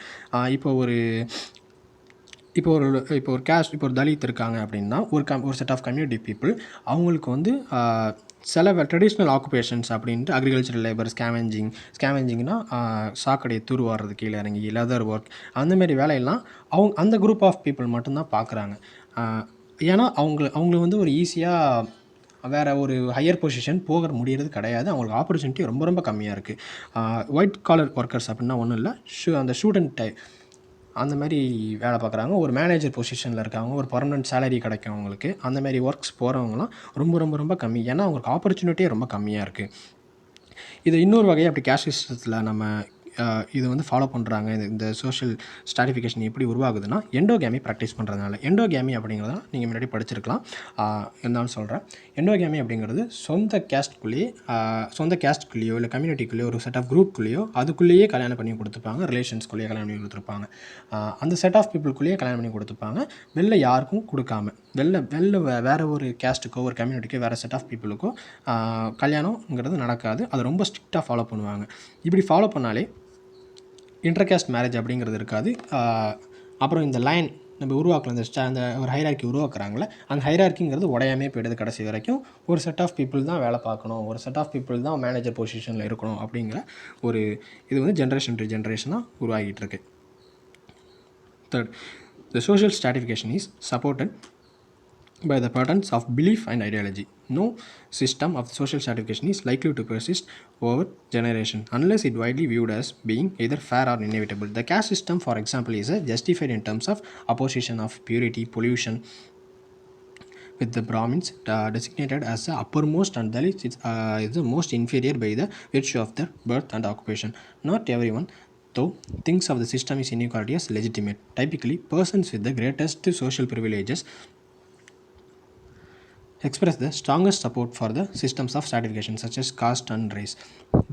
இப்போ ஒரு தலித் இருக்காங்க அப்படின்னா ஒரு செட் ஆஃப் கம்யூனிட்டி பீப்புள் அவங்களுக்கு வந்து சில ட்ரெடிஷ்னல் ஆக்குபேஷன்ஸ் அப்படின்ட்டு அக்ரிகல்ச்சரல் லேபர், ஸ்கேவெஞ்சிங்னா சாக்கடையை தூர்வாடுறது, கீழே இறங்கி லெதர் ஒர்க், அந்தமாரி வேலையெல்லாம் அந்த குரூப் ஆஃப் பீப்புள் மட்டும்தான் பார்க்குறாங்க. ஏன்னா அவங்களுக்கு வந்து ஒரு ஈஸியாக வேறு ஒரு ஹையர் பொசிஷன் போக முடியறது கிடையாது. அவங்களுக்கு ஆப்பர்ச்சுனிட்டி ரொம்ப ரொம்ப கம்மியாக இருக்குது. ஒயிட் காலர் ஒர்க்கர்ஸ் அப்படின்னா ஒன்றும் இல்லை, அந்த ஸ்டூடெண்ட் அந்த மாதிரி வேலை பார்க்குறாங்க, ஒரு மேனேஜர் பொசிஷனில் இருக்காங்க, ஒரு பர்மனெண்ட் சேலரி கிடைக்கும் அவங்களுக்கு. அந்தமாரி ஒர்க்ஸ் போகிறவங்களாம் ரொம்ப ரொம்ப ரொம்ப கம்மி. ஏன்னா அவங்களுக்கு ஆப்பர்ச்சுனிட்டியே ரொம்ப கம்மியாக இருக்குது. இது இன்னொரு வகையாக அப்படி கேஸ்ட் சிஸ்டத்தில் நம்ம இது வந்து ஃபாலோ பண்ணுறாங்க. இந்த சோஷியல் ஸ்ட்ராட்டிஃபிகேஷன் எப்படி உருவாகுதுன்னா எண்டோகேமி ப்ராக்டிஸ் பண்ணுறதுனால. எண்டோகேமி அப்படிங்கிறத நீங்கள் முன்னாடி படிச்சிருக்கலாம், இருந்தாலும் சொல்கிறேன். எண்டோகேமி அப்படிங்கிறது சொந்த கேஸ்ட்குள்ளேயோ இல்லை கம்யூனிட்டிக்குள்ளேயோ ஒரு செட் ஆஃப் குரூப்குள்ளேயோ அதுக்குள்ளேயே கல்யாணம் பண்ணி கொடுத்துப்பாங்க, ரிலேஷன்ஸ்குள்ளேயே கல்யாணம் பண்ணி கொடுத்துருப்பாங்க. அந்த செட் ஆஃப் பீப்புளுக்குள்ளேயே கல்யாணம் பண்ணி கொடுத்துப்பாங்க, வெளில யாருக்கும் கொடுக்காம. வெளில வேறு ஒரு கேஸ்ட்டுக்கோ ஒரு கம்யூனிட்டிக்கோ வேறு செட் ஆஃப் பீப்புளுக்கோ கல்யாணங்கிறது நடக்காது. அதை ரொம்ப ஸ்ட்ரிக்டாக ஃபாலோ பண்ணுவாங்க. இப்படி ஃபாலோ பண்ணாலே இன்டர்காஸ்ட் மேரேஜ் அப்படிங்கிறது இருக்காது. அப்புறம் இந்த லைன் நம்ம உருவாக்கலாம், அந்த ஒரு ஹைரார்க்கி உருவாக்குறாங்களே, அந்த ஹைரார்க்கிங்கிறது உடையாமே போய்டுது. கடைசி வரைக்கும் ஒரு செட் ஆஃப் பீப்புள் தான் வேலை பார்க்கணும், ஒரு செட் ஆஃப் பீப்புள் தான் மேனேஜர் பொசிஷனில் இருக்கணும் அப்படிங்கிற ஒரு இது வந்து ஜென்ரேஷன் டு ஜென்ரேஷனாக உருவாகிட்டு இருக்கு. Third, the social stratification is supported by the patterns of belief and ideology. No system of social stratification is likely to persist over generation unless it widely viewed as being either fair or inevitable. The caste system, for example, is justified in terms of opposition of purity, pollution, with the Brahmins designated as the uppermost and Dalits is the most inferior by the virtue of their birth and occupation. Not everyone, though, thinks of the system is inequality as legitimate. Typically, persons with the greatest social privileges express the strongest support for the systems of stratification such as caste and race.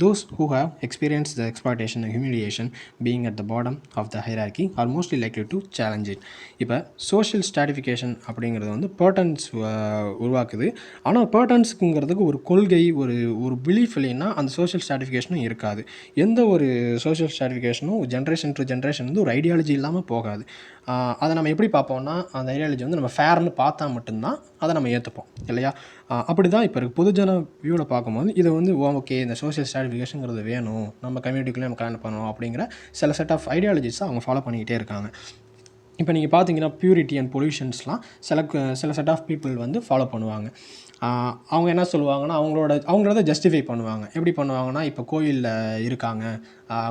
Those who have experienced the exploitation and humiliation being at the bottom of the hierarchy are mostly likely to challenge it. இப்போ social stratification அப்படிங்கிறது வந்து patterns உருவாக்குது. ஆனால் பேட்டர்ன்ஸுங்கிறதுக்கு ஒரு கொள்கை, ஒரு belief இல்லைன்னா அந்த சோஷியல் ஸ்ட்ராட்டிஃபிகேஷனும் இருக்காது. எந்த ஒரு சோஷியல் ஸ்ட்ராட்டிஃபிகேஷனும் ஜென்ரேஷன் டு ஜென்ரேஷன் வந்து ஒரு ஐடியாலஜி இல்லாமல் போகாது. அதை நம்ம எப்படி பார்ப்போம்னா, அந்த ஐடியாலஜி வந்து நம்ம ஃபேர்னு பார்த்தா மட்டும்தான் அதை நம்ம ஏற்றுப்போம் இல்லையா? அப்படி தான் இப்போ இருக்குது. பொதுஜன வியூவில் பார்க்கும்போது இதை வந்து ஓகே, இந்த சோஷியல் ஸ்ட்ராட்டிஃபிகேஷனுங்கிறது வேணும், நம்ம கம்யூனிட்டிக்குள்ளே நம்ம கல்யாணம் பண்ணணும் அப்படிங்கிற சில செட் ஆஃப் ஐடியாலஜிஸை அவங்க ஃபாலோ பண்ணிக்கிட்டே இருக்காங்க. இப்போ நீங்கள் பார்த்தீங்கன்னா பியூரிட்டி அண்ட் பொல்யூஷன்ஸ்லாம் சில செட் ஆஃப் பீப்புள் வந்து ஃபாலோ பண்ணுவாங்க. அவங்க என்ன சொல்லுவாங்கன்னா, அவங்களோட ஜஸ்டிஃபை பண்ணுவாங்க. எப்படி பண்ணுவாங்கன்னா, இப்போ கோயிலில் இருக்காங்க,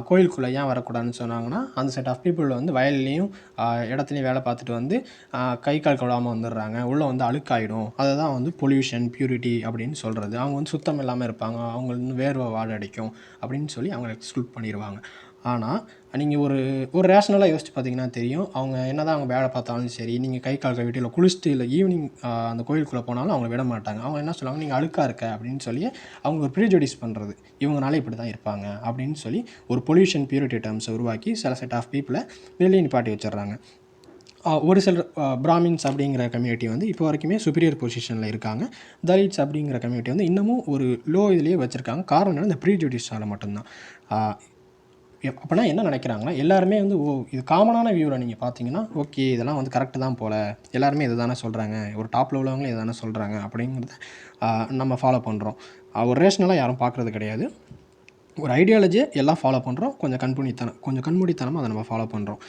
கோயிலுக்குள்ளே ஏன் வரக்கூடாதுன்னு சொன்னாங்கன்னா, அந்த செட் ஆஃப் பீப்புள் வந்து வயல்லையும் இடத்துலையும் வேலை பார்த்துட்டு வந்து கை கால் கழுவாமல் வந்துடுறாங்க, உள்ளே வந்து அழுக்காயிடும். அதை தான் வந்து பொல்யூஷன், பியூரிட்டி அப்படின்னு சொல்கிறது. அவங்க வந்து சுத்தம் இல்லாமல் இருப்பாங்க, அவங்க வந்து வேர்வை வாடை அடிக்கும் அப்படின்னு சொல்லி அவங்க எக்ஸ்க்ளூட் பண்ணிடுவாங்க. ஆனால் நீங்கள் ஒரு ரேஷனலாக யோசிச்சு பார்த்தீங்கன்னா தெரியும், அவங்க என்ன தான் அவங்க வேலை பார்த்தாலும் சரி, நீங்கள் கை கால் கழுவிட்டு இல்லை குளிச்சுட்டு இல்லை ஈவினிங் அந்த கோயிலுக்குள்ளே போனாலும் அவங்க விட மாட்டாங்க. அவங்க என்ன சொல்லுவாங்க, நீங்கள் அழுக்காக இருக்க அப்படின்னு சொல்லி அவங்க ஒரு ப்ரீஜுடிஸ் பண்ணுறது, இவங்கனால இப்படி தான் இருப்பாங்க அப்படின்னு சொல்லி ஒரு பொல்யூஷன் பியூரிட்டி டேர்ம்ஸை உருவாக்கி சில செட் ஆஃப் பீப்புளை வெளியே நிப்பாட்டி வச்சிடுறாங்க. ஒரு சில பிராமின்ஸ் அப்படிங்கிற கம்யூனிட்டி வந்து இப்போ வரைக்குமே சுப்பீரியர் பொசிஷனில் இருக்காங்க. தலிட்ஸ் அப்படிங்கிற கம்யூனிட்டி வந்து இன்னமும் ஒரு லோ இதுலேயே வச்சுருக்காங்க. காரணம் என்னன்னா, இந்த ப்ரீஜுடிஸால் மட்டும்தான். அப்படின்னா என்ன நினைக்கிறாங்கன்னா, எல்லாருமே வந்து இது காமனான வியூவில் நீங்கள் பார்த்தீங்கன்னா, ஓகே இதெல்லாம் வந்து கரெக்டு தான் போல், எல்லாருமே இது தானே சொல்கிறாங்க, ஒரு டாப்பில் உள்ளவங்களே இது தானே சொல்கிறாங்க அப்படிங்கிறத நம்ம ஃபாலோ பண்ணுறோம். ஒரு ரேஷனலாக யாரும் பார்க்குறது கிடையாது. ஒரு ஐடியாலஜியை எல்லாம் ஃபாலோ பண்ணுறோம், கொஞ்சம் கண்மூடித்தனமாக அதை நம்ம ஃபாலோ பண்ணுறோம்.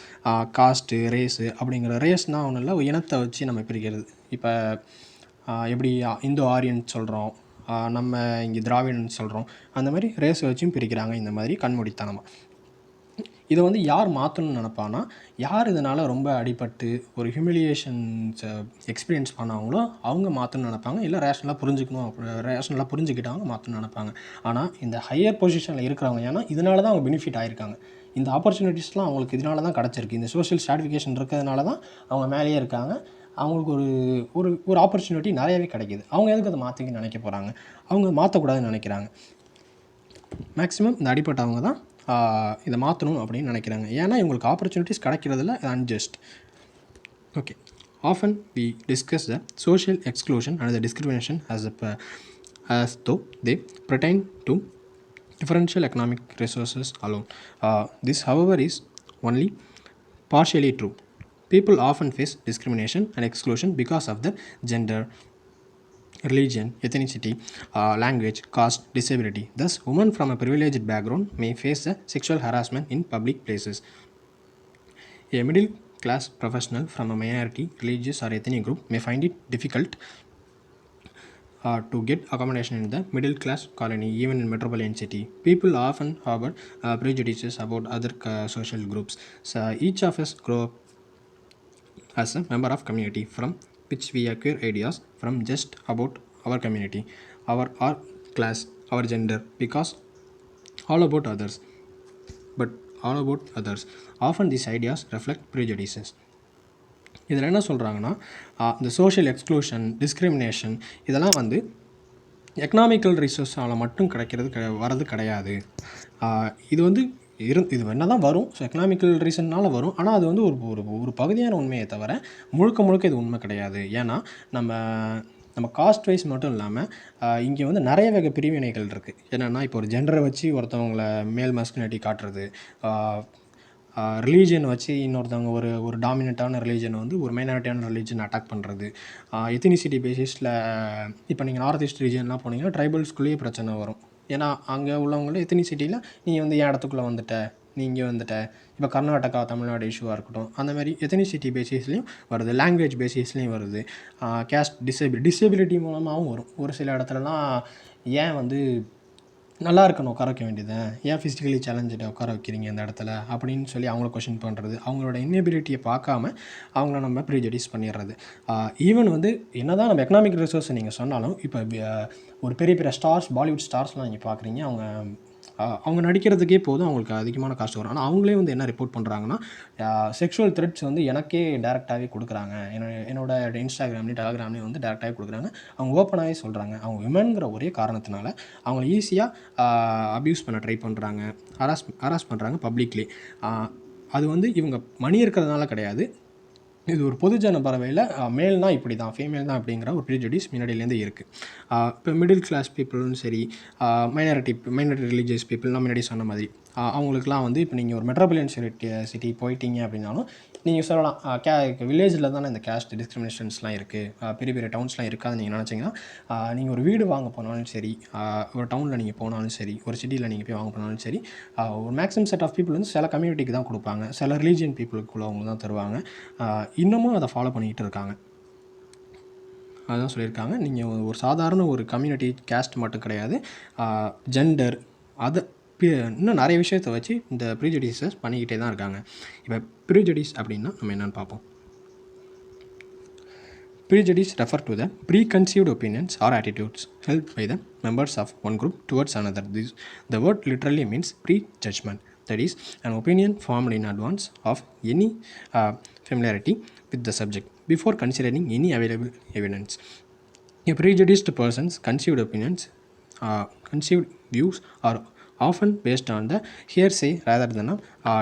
காஸ்ட்டு, ரேஸு அப்படிங்கிற ரேஸ்னால் ஒன்றும் இல்லை, ஒரு இனத்தை வச்சு நம்ம பிரிக்கிறது. இப்போ எப்படி இந்தோ ஆரியன் சொல்கிறோம், நம்ம இங்கே திராவிடன் சொல்கிறோம், அந்த மாதிரி ரேஸை வச்சும் பிரிக்கிறாங்க இந்த மாதிரி கண்மூடித்தனமாக. இதை வந்து யார் மாற்றணும்னு நினப்பான்னா, யார் இதனால் ரொம்ப அடிபட்டு ஒரு ஹியூமிலியேஷன்ஸை எக்ஸ்பீரியன்ஸ் பண்ணாங்களோ அவங்க மாற்றணும்னு நினப்பாங்க. இல்லை ரேஷனலாக புரிஞ்சுக்கிட்டவங்க மாற்றணும்னு நினப்பாங்க. ஆனால் இந்த ஹையர் பொசிஷனில் இருக்கிறவங்க, ஏன்னா இதனால தான் அவங்க பெனிஃபிட் ஆகிருக்காங்க, இந்த ஆப்பர்ச்சுனிட்டிஸ்லாம் அவங்களுக்கு இதனால தான் கிடச்சிருக்கு, இந்த சோஷியல் ஸ்ட்ராட்டிஃபிகேஷன் இருக்கிறதுனால தான் அவங்க மேலேயே இருக்காங்க. அவங்களுக்கு ஒரு ஒரு ஒரு ஆப்பர்ச்சுனிட்டி நிறையவே கிடைக்கிது. அவங்க எதுக்கு அதை மாற்றிக்கணும்னு நினைக்க போகிறாங்க? அவங்க மாற்றக்கூடாதுன்னு நினைக்கிறாங்க. மேக்ஸிமம் இந்த அடிப்பட்டவங்க தான் இதை மாற்றணும் அப்படின்னு நினைக்கிறாங்க. ஏன்னா இவங்களுக்கு ஆப்பர்ச்சுனிட்டிஸ் கிடைக்கிறதில்ல, unjust. Okay. Often we discuss the social exclusion and the discrimination as though they pertain to differential economic resources alone. This, however, is only partially true. People often face discrimination and exclusion because of their gender, religion, ethnicity, language, caste, disability. Thus, women from a privileged background may face sexual harassment in public places. A middle class professional from a minority, religious or ethnic group may find it difficult to get accommodation in the middle class colony, even in metropolitan city. People often harbor prejudices about other social groups. So each of us grow up as a member of community from which we acquire ideas from just about our community, our class, our gender, because all about others. But all about others. Often these ideas reflect prejudices. இதில் என்ன சொல்கிறாங்கன்னா, இந்த social exclusion, discrimination இதெல்லாம் வந்து economical ரிசோர்ஸால் மட்டும் வரது கிடையாது. இது வந்து இது என்ன தான் வரும், ஸோ எக்கனாமிக்கல் ரீசன்னால் வரும். ஆனால் அது வந்து ஒரு பகுதியான உண்மையை தவிர முழுக்க இது உண்மை கிடையாது. ஏன்னா நம்ம காஸ்ட் வைஸ் மட்டும் இல்லாமல் இங்கே வந்து நிறைய வகை பிரிவினைகள் இருக்குது. என்னென்னா, இப்போ ஒரு ஜெண்டரை வச்சு ஒருத்தவங்களை மேல் மஸ்குலினிட்டி காட்டுறது, ரிலீஜியன் வச்சு இன்னொருத்தவங்க ஒரு டாமினண்ட்டான ரிலீஜனை வந்து ஒரு மைனாரிட்டியான ரிலீஜன் அட்டாக் பண்ணுறது, எத்தினிசிட்டி பேசிஸில். இப்போ நீங்கள் நார்த் ஈஸ்ட் ரீஜன்லாம் போனீங்கன்னா ட்ரைபல்ஸ்குள்ளேயே பிரச்சனை வரும். ஏன்னா அங்கே உள்ளவங்களே எத்தினிசிட்டியில் நீ வந்து என் இடத்துக்குள்ளே வந்துட்ட, நீ இங்கே வந்துட்ட. இப்போ கர்நாடகா, தமிழ்நாடு இஷ்யூவாக இருக்கட்டும், அந்த மாதிரி எத்தினிசிட்டி பேசிஸ்லேயும் வருது, லாங்குவேஜ் பேசிஸ்லேயும் வருது, கேஸ்ட் டிசபிலிட்டி மூலமாகவும் வரும். ஒரு சில இடத்துலலாம் ஏன் வந்து நல்லா இருக்கணும் உட்கார வைக்க வேண்டியது, ஏன் ஃபிசிக்கலி சேலஞ்சை உட்கார வைக்கிறீங்க இந்த இடத்துல அப்படின்னு சொல்லி அவங்கள கொஷின் பண்ணுறது, அவங்களோட இன்னெபிலிட்டியை பார்க்காம அவங்கள நம்ம ப்ரீஜடியூஸ் பண்ணிடுறது. ஈவன் வந்து என்ன தான் நம்ம எக்கனாமிக் ரிசோர்ஸை நீங்கள் சொன்னாலும், இப்போ ஒரு பெரிய ஸ்டார்ஸ், பாலிவுட் ஸ்டார்ஸ்லாம் நீங்கள் பார்க்குறீங்க, அவங்க நடிக்கிறதுக்கே போதும் அவங்களுக்கு அதிகமான காசு வரும். ஆனால் அவங்களே வந்து என்ன ரிப்போர்ட் பண்ணுறாங்கன்னா, செக்ஷுவல் த்ரெட்ஸ் வந்து எனக்கே டேரெக்டாகவே கொடுக்குறாங்க, என்னோட இன்ஸ்டாகிராம்லேயும் டெலகிராம்லேயும் வந்து டேரெக்டாகவே கொடுக்குறாங்க. அவங்க ஓப்பனாகவே சொல்கிறாங்க, அவங்க விமன்கிற ஒரே காரணத்தினால அவங்கள ஈஸியாக அப்யூஸ் பண்ண ட்ரை பண்ணுறாங்க, ஹராஸ் பண்ணுறாங்க பப்ளிக்லி. அது வந்து இவங்க மணி இருக்கிறதுனால கிடையாது. இது ஒரு பொதுஜன பறவையில் மேல்னா இப்படி தான், ஃபீமேல் தான் அப்படிங்கிற ஒரு ப்ரீஜுடிஸ் முன்னாடியிலேருந்து இருக்குது. இப்போ மிடில் கிளாஸ் பீப்புளும் சரி, மைனாரிட்டி ரிலீஜியஸ் பீப்புள், நான் முன்னாடி சொன்ன மாதிரி அவங்களுக்குலாம் வந்து இப்போ நீங்கள் ஒரு மெட்ரோபாலியன் சிட்டி போயிட்டீங்க அப்படின்னாலும் நீங்கள் சொல்லலாம், வில்லேஜில் தானே இந்த கேஸ்ட் டிஸ்கிரிமினேஷன்ஸ்லாம் இருக்குது, பெரிய டவுன்ஸ்லாம் இருக்காது நீங்கள் நினச்சிங்கன்னா, நீங்கள் ஒரு வீடு வாங்க போனாலும் சரி, ஒரு டவுனில் நீங்கள் போனாலும் சரி, ஒரு சிட்டியில் நீங்கள் போய் வாங்க போனாலும் சரி, ஒரு மேக்ஸிமம் செட் ஆஃப் பீப்புள் வந்து சில கம்யூனிட்டிக்கு தான் கொடுப்பாங்க, சில ரிலீஜியன் பீப்புளுக்குள்ளவங்க தான் தருவாங்க. இன்னமும் அதை ஃபாலோ பண்ணிக்கிட்டு இருக்காங்க. அதுதான் சொல்லியிருக்காங்க. நீங்கள் ஒரு சாதாரண ஒரு கம்யூனிட்டி கேஸ்ட் மட்டும் கிடையாது, ஜெண்டர், அதை இன்னும் நிறைய விஷயத்தை வச்சு இந்த ப்ரீஜுடிஸஸ் பண்ணிக்கிட்டே தான் இருக்காங்க. இப்போ ப்ரீஜுடிஸ் அப்படின்னா நம்ம என்னென்னு பார்ப்போம். Prejudice refer to the preconceived opinions or attitudes held by the members of one group towards another. The word literally means prejudgment, that is, an opinion formed in advance of any familiarity with the subject before considering any available evidence. A prejudiced person's conceived opinions, conceived views are often based on the hearsay rather than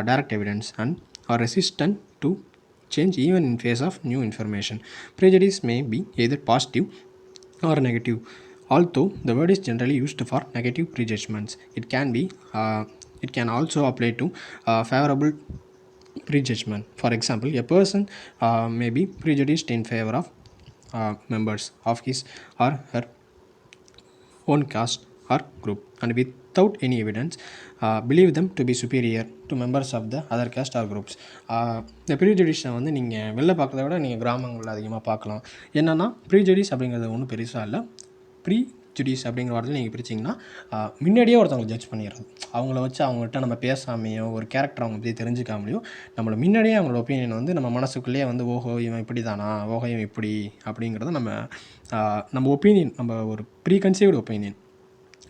direct evidence and are resistant to change even in face of new information. Prejudice may be either positive or negative. Although the word is generally used for negative prejudgments, it can also apply to favorable prejudgment. For example, a person may be prejudiced in favor of members of his or her own caste or group, and without any evidence believe them to be superior to members of the other caste or groups. இந்த ப்ரீஜுடிஸை வந்து நீங்கள் வெளில பார்க்குறத விட நீங்கள் கிராமங்களில் அதிகமாக பார்க்கலாம். என்னென்னா, ப்ரீஜுடிஸ் அப்படிங்கிறது ஒன்றும் பெருசாக இல்லை. ப்ரீஜுடிஸ் அப்படிங்கிற வார்த்தையில் நீங்கள் பிரிச்சிங்கன்னா, முன்னாடியே ஒருத்தவங்களை ஜட்ஜ் பண்ணிடுறது, அவங்கள வச்சு அவங்கள்ட்ட நம்ம பேசாமையோ ஒரு கேரக்டர் அவங்க பற்றி தெரிஞ்சுக்காமலையோ நம்மளை முன்னாடியே அவங்களோட ஒப்பீனியன் வந்து நம்ம மனசுக்குள்ளேயே வந்து ஓஹோ இவன் இப்படி தானா, ஓஹோ இவன் இப்படி அப்படிங்கிறத நம்ம ஒப்பீனியன், நம்ம ஒரு ப்ரீகன்சீவ்டு ஒப்பீனியன்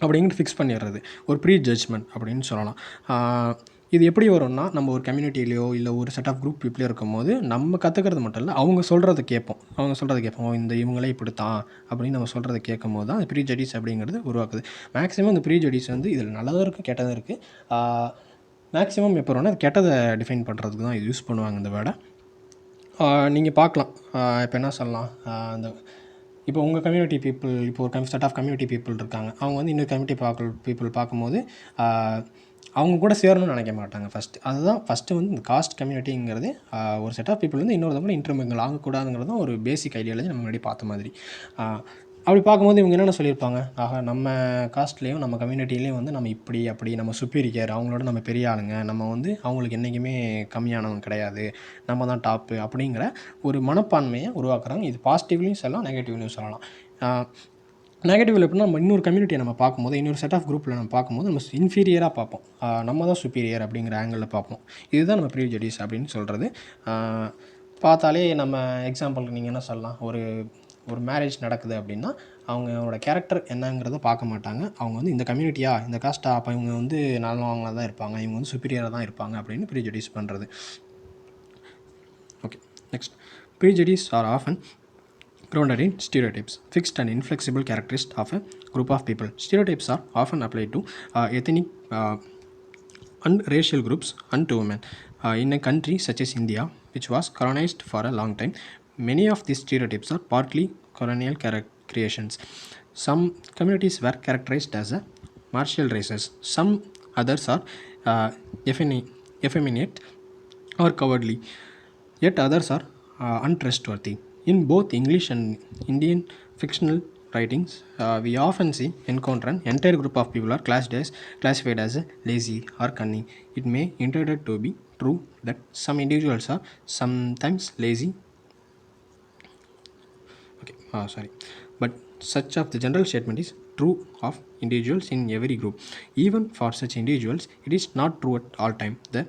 அப்படிங்கிறது ஃபிக்ஸ் பண்ணிடுறது ஒரு ப்ரீ ஜட்ஜ்மெண்ட் அப்படின்னு சொல்லலாம். இது எப்படி வரும்னா, நம்ம ஒரு கம்யூனிட்டிலையோ இல்லை ஒரு செட் ஆஃப் குரூப் பீப்புளோ இருக்கும்போது நம்ம கற்றுக்கிறது மட்டும் இல்லை, அவங்க சொல்கிறத கேட்போம். இந்த இவங்களே இப்படித்தான் அப்படின்னு நம்ம சொல்கிறத கேட்கும்போது தான் ப்ரீஜடிஸ் அப்படிங்கிறது உருவாக்குது. மேக்ஸிமம் இந்த ப்ரீஜடிஸ் வந்து இதில் நல்லதும் இருக்குது, கெட்டதும் இருக்குது. மேக்ஸிமம் எப்போ வரும்னா, அது கெட்டதை டிஃபைன் பண்ணுறதுக்கு தான் இது யூஸ் பண்ணுவாங்க இந்த வேர்டை. நீங்கள் பார்க்கலாம். இப்போ என்ன சொல்லலாம், அந்த இப்போ உங்கள் கம்யூனிட்டி பீப்புள், இப்போ ஒரு செட் ஆஃப் கம்யூனிட்டி பீப்புள் இருக்காங்க. அவங்க வந்து இன்னொரு கம்யூனிட்டி பீப்புள் பார்க்கும்போது அவங்க கூட சேரணும்னு நினைக்க மாட்டாங்க. ஃபஸ்ட்டு வந்து இந்த காஸ்ட் கம்யூனிட்டிங்கிறது ஒரு செட் ஆஃப் பீப்புள் வந்து இன்னொருத்தவங்க கூட இன்டர்மிங்கிள் ஆகக்கூடாதுங்கிறது தான் ஒரு பேசிக் ஐடியாலஜி நம்ம முன்னாடி பார்த்த மாதிரி. அப்படி பார்க்கும்போது இவங்க என்னென்ன சொல்லியிருப்பாங்க, நம்ம காஸ்ட்லேயும் நம்ம கம்யூனிட்டிலையும் வந்து நம்ம இப்படி அப்படி நம்ம சுப்பீரியர், அவங்களோட நம்ம பெரிய ஆளுங்க, நம்ம வந்து அவங்களுக்கு என்றைக்குமே கம்மியானவங்க கிடையாது, நம்ம தான் டாப்பு அப்படிங்கிற ஒரு மனப்பான்மையை உருவாக்குறாங்க. இது பாசிட்டிவ்லையும் சொல்லலாம், நெகட்டிவ்லையும் சொல்லலாம். நெகட்டிவில் எப்படின்னா, நம்ம இன்னொரு கம்யூனிட்டியை நம்ம பார்க்கும்போது, இன்னொரு செட் ஆஃப் குரூப்பில் நம்ம பார்க்கும்போது நம்ம இன்ஃபீரியராக பார்ப்போம். நம்ம தான் சுப்பீரியர் அப்படிங்கிற ஆங்கிளில் பார்ப்போம். இதுதான் நம்ம ப்ரீஜடிஸ் அப்படின்னு சொல்கிறது. பார்த்தாலே நம்ம எக்ஸாம்பிளுக்கு நீங்கள் என்ன சொல்லலாம், ஒரு மேரேஜ் நடக்குது அப்படின்னா அவங்களோட கேரக்டர் என்னங்கிறத பார்க்க மாட்டாங்க. அவங்க வந்து இந்த கம்யூனிட்டியா, இந்த காஸ்ட்டா, அப்போ இவங்க வந்து நல்லவங்களாக தான் இருப்பாங்க, இவங்க வந்து சுப்பீரியராக தான் இருப்பாங்க அப்படின்னு ப்ரீஜடிஸ் பண்ணுறது. Okay, next. Prejudice are often grounded in stereotypes, fixed and inflexible characteristics of a group of people. Stereotypes are often applied to ethnic and racial groups and to women. In a country such as India, which was colonized for a long time, many of these stereotypes are partly colonial creations. Some communities were characterized as a martial races. Some others are effeminate or cowardly. Yet others are untrustworthy. In both English and Indian fictional writings, we often encounter an entire group of people are classified as lazy or cunning. It may intended to be true that some individuals are sometimes lazy. But such of the general statement is true of individuals in every group. Even for such individuals, it is not true at all time. The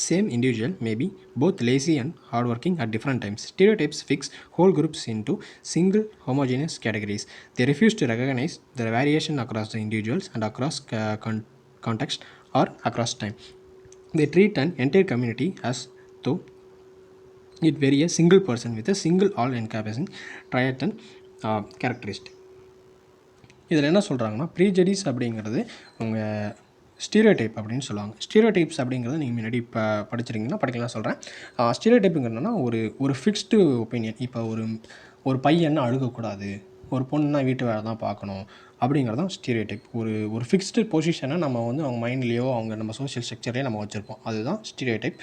same individual may be both lazy and hardworking at different times. Stereotypes fix whole groups into single homogeneous categories. They refuse to recognize the variation across the individuals and across context or across time. They treat an entire community as though it were a single person with a single all-encompassing triad characteristic. இதில் என்ன சொல்கிறாங்கன்னா, ப்ரீஜடிஸ் அப்படிங்கிறது உங்கள் stereotype அப்படின்னு சொல்லுவாங்க. Stereotypes அப்படிங்கிறது நீங்கள் முன்னாடி இப்போ படிச்சிருக்கீங்கன்னா படிக்கலாம் சொல்கிறேன். ஸ்டீரியோடைப்புங்கிறதுனா ஒரு ஃபிக்ஸ்டு ஒப்பீனியன். இப்போ ஒரு பையன்னா அழுகக்கூடாது, ஒரு பொண்ணுன்னா வீட்டு வேலை தான் பார்க்கணும் அப்படிங்கிறது தான் ஸ்டீரியோடைப். ஒரு ஃபிக்ஸ்டு பொசிஷனை நம்ம வந்து அவங்க மைண்ட்லேயோ நம்ம சோஷியல் ஸ்ட்ரக்சர்லேயோ நம்ம வச்சுருப்போம். அதுதான் ஸ்டீரியோடைப்.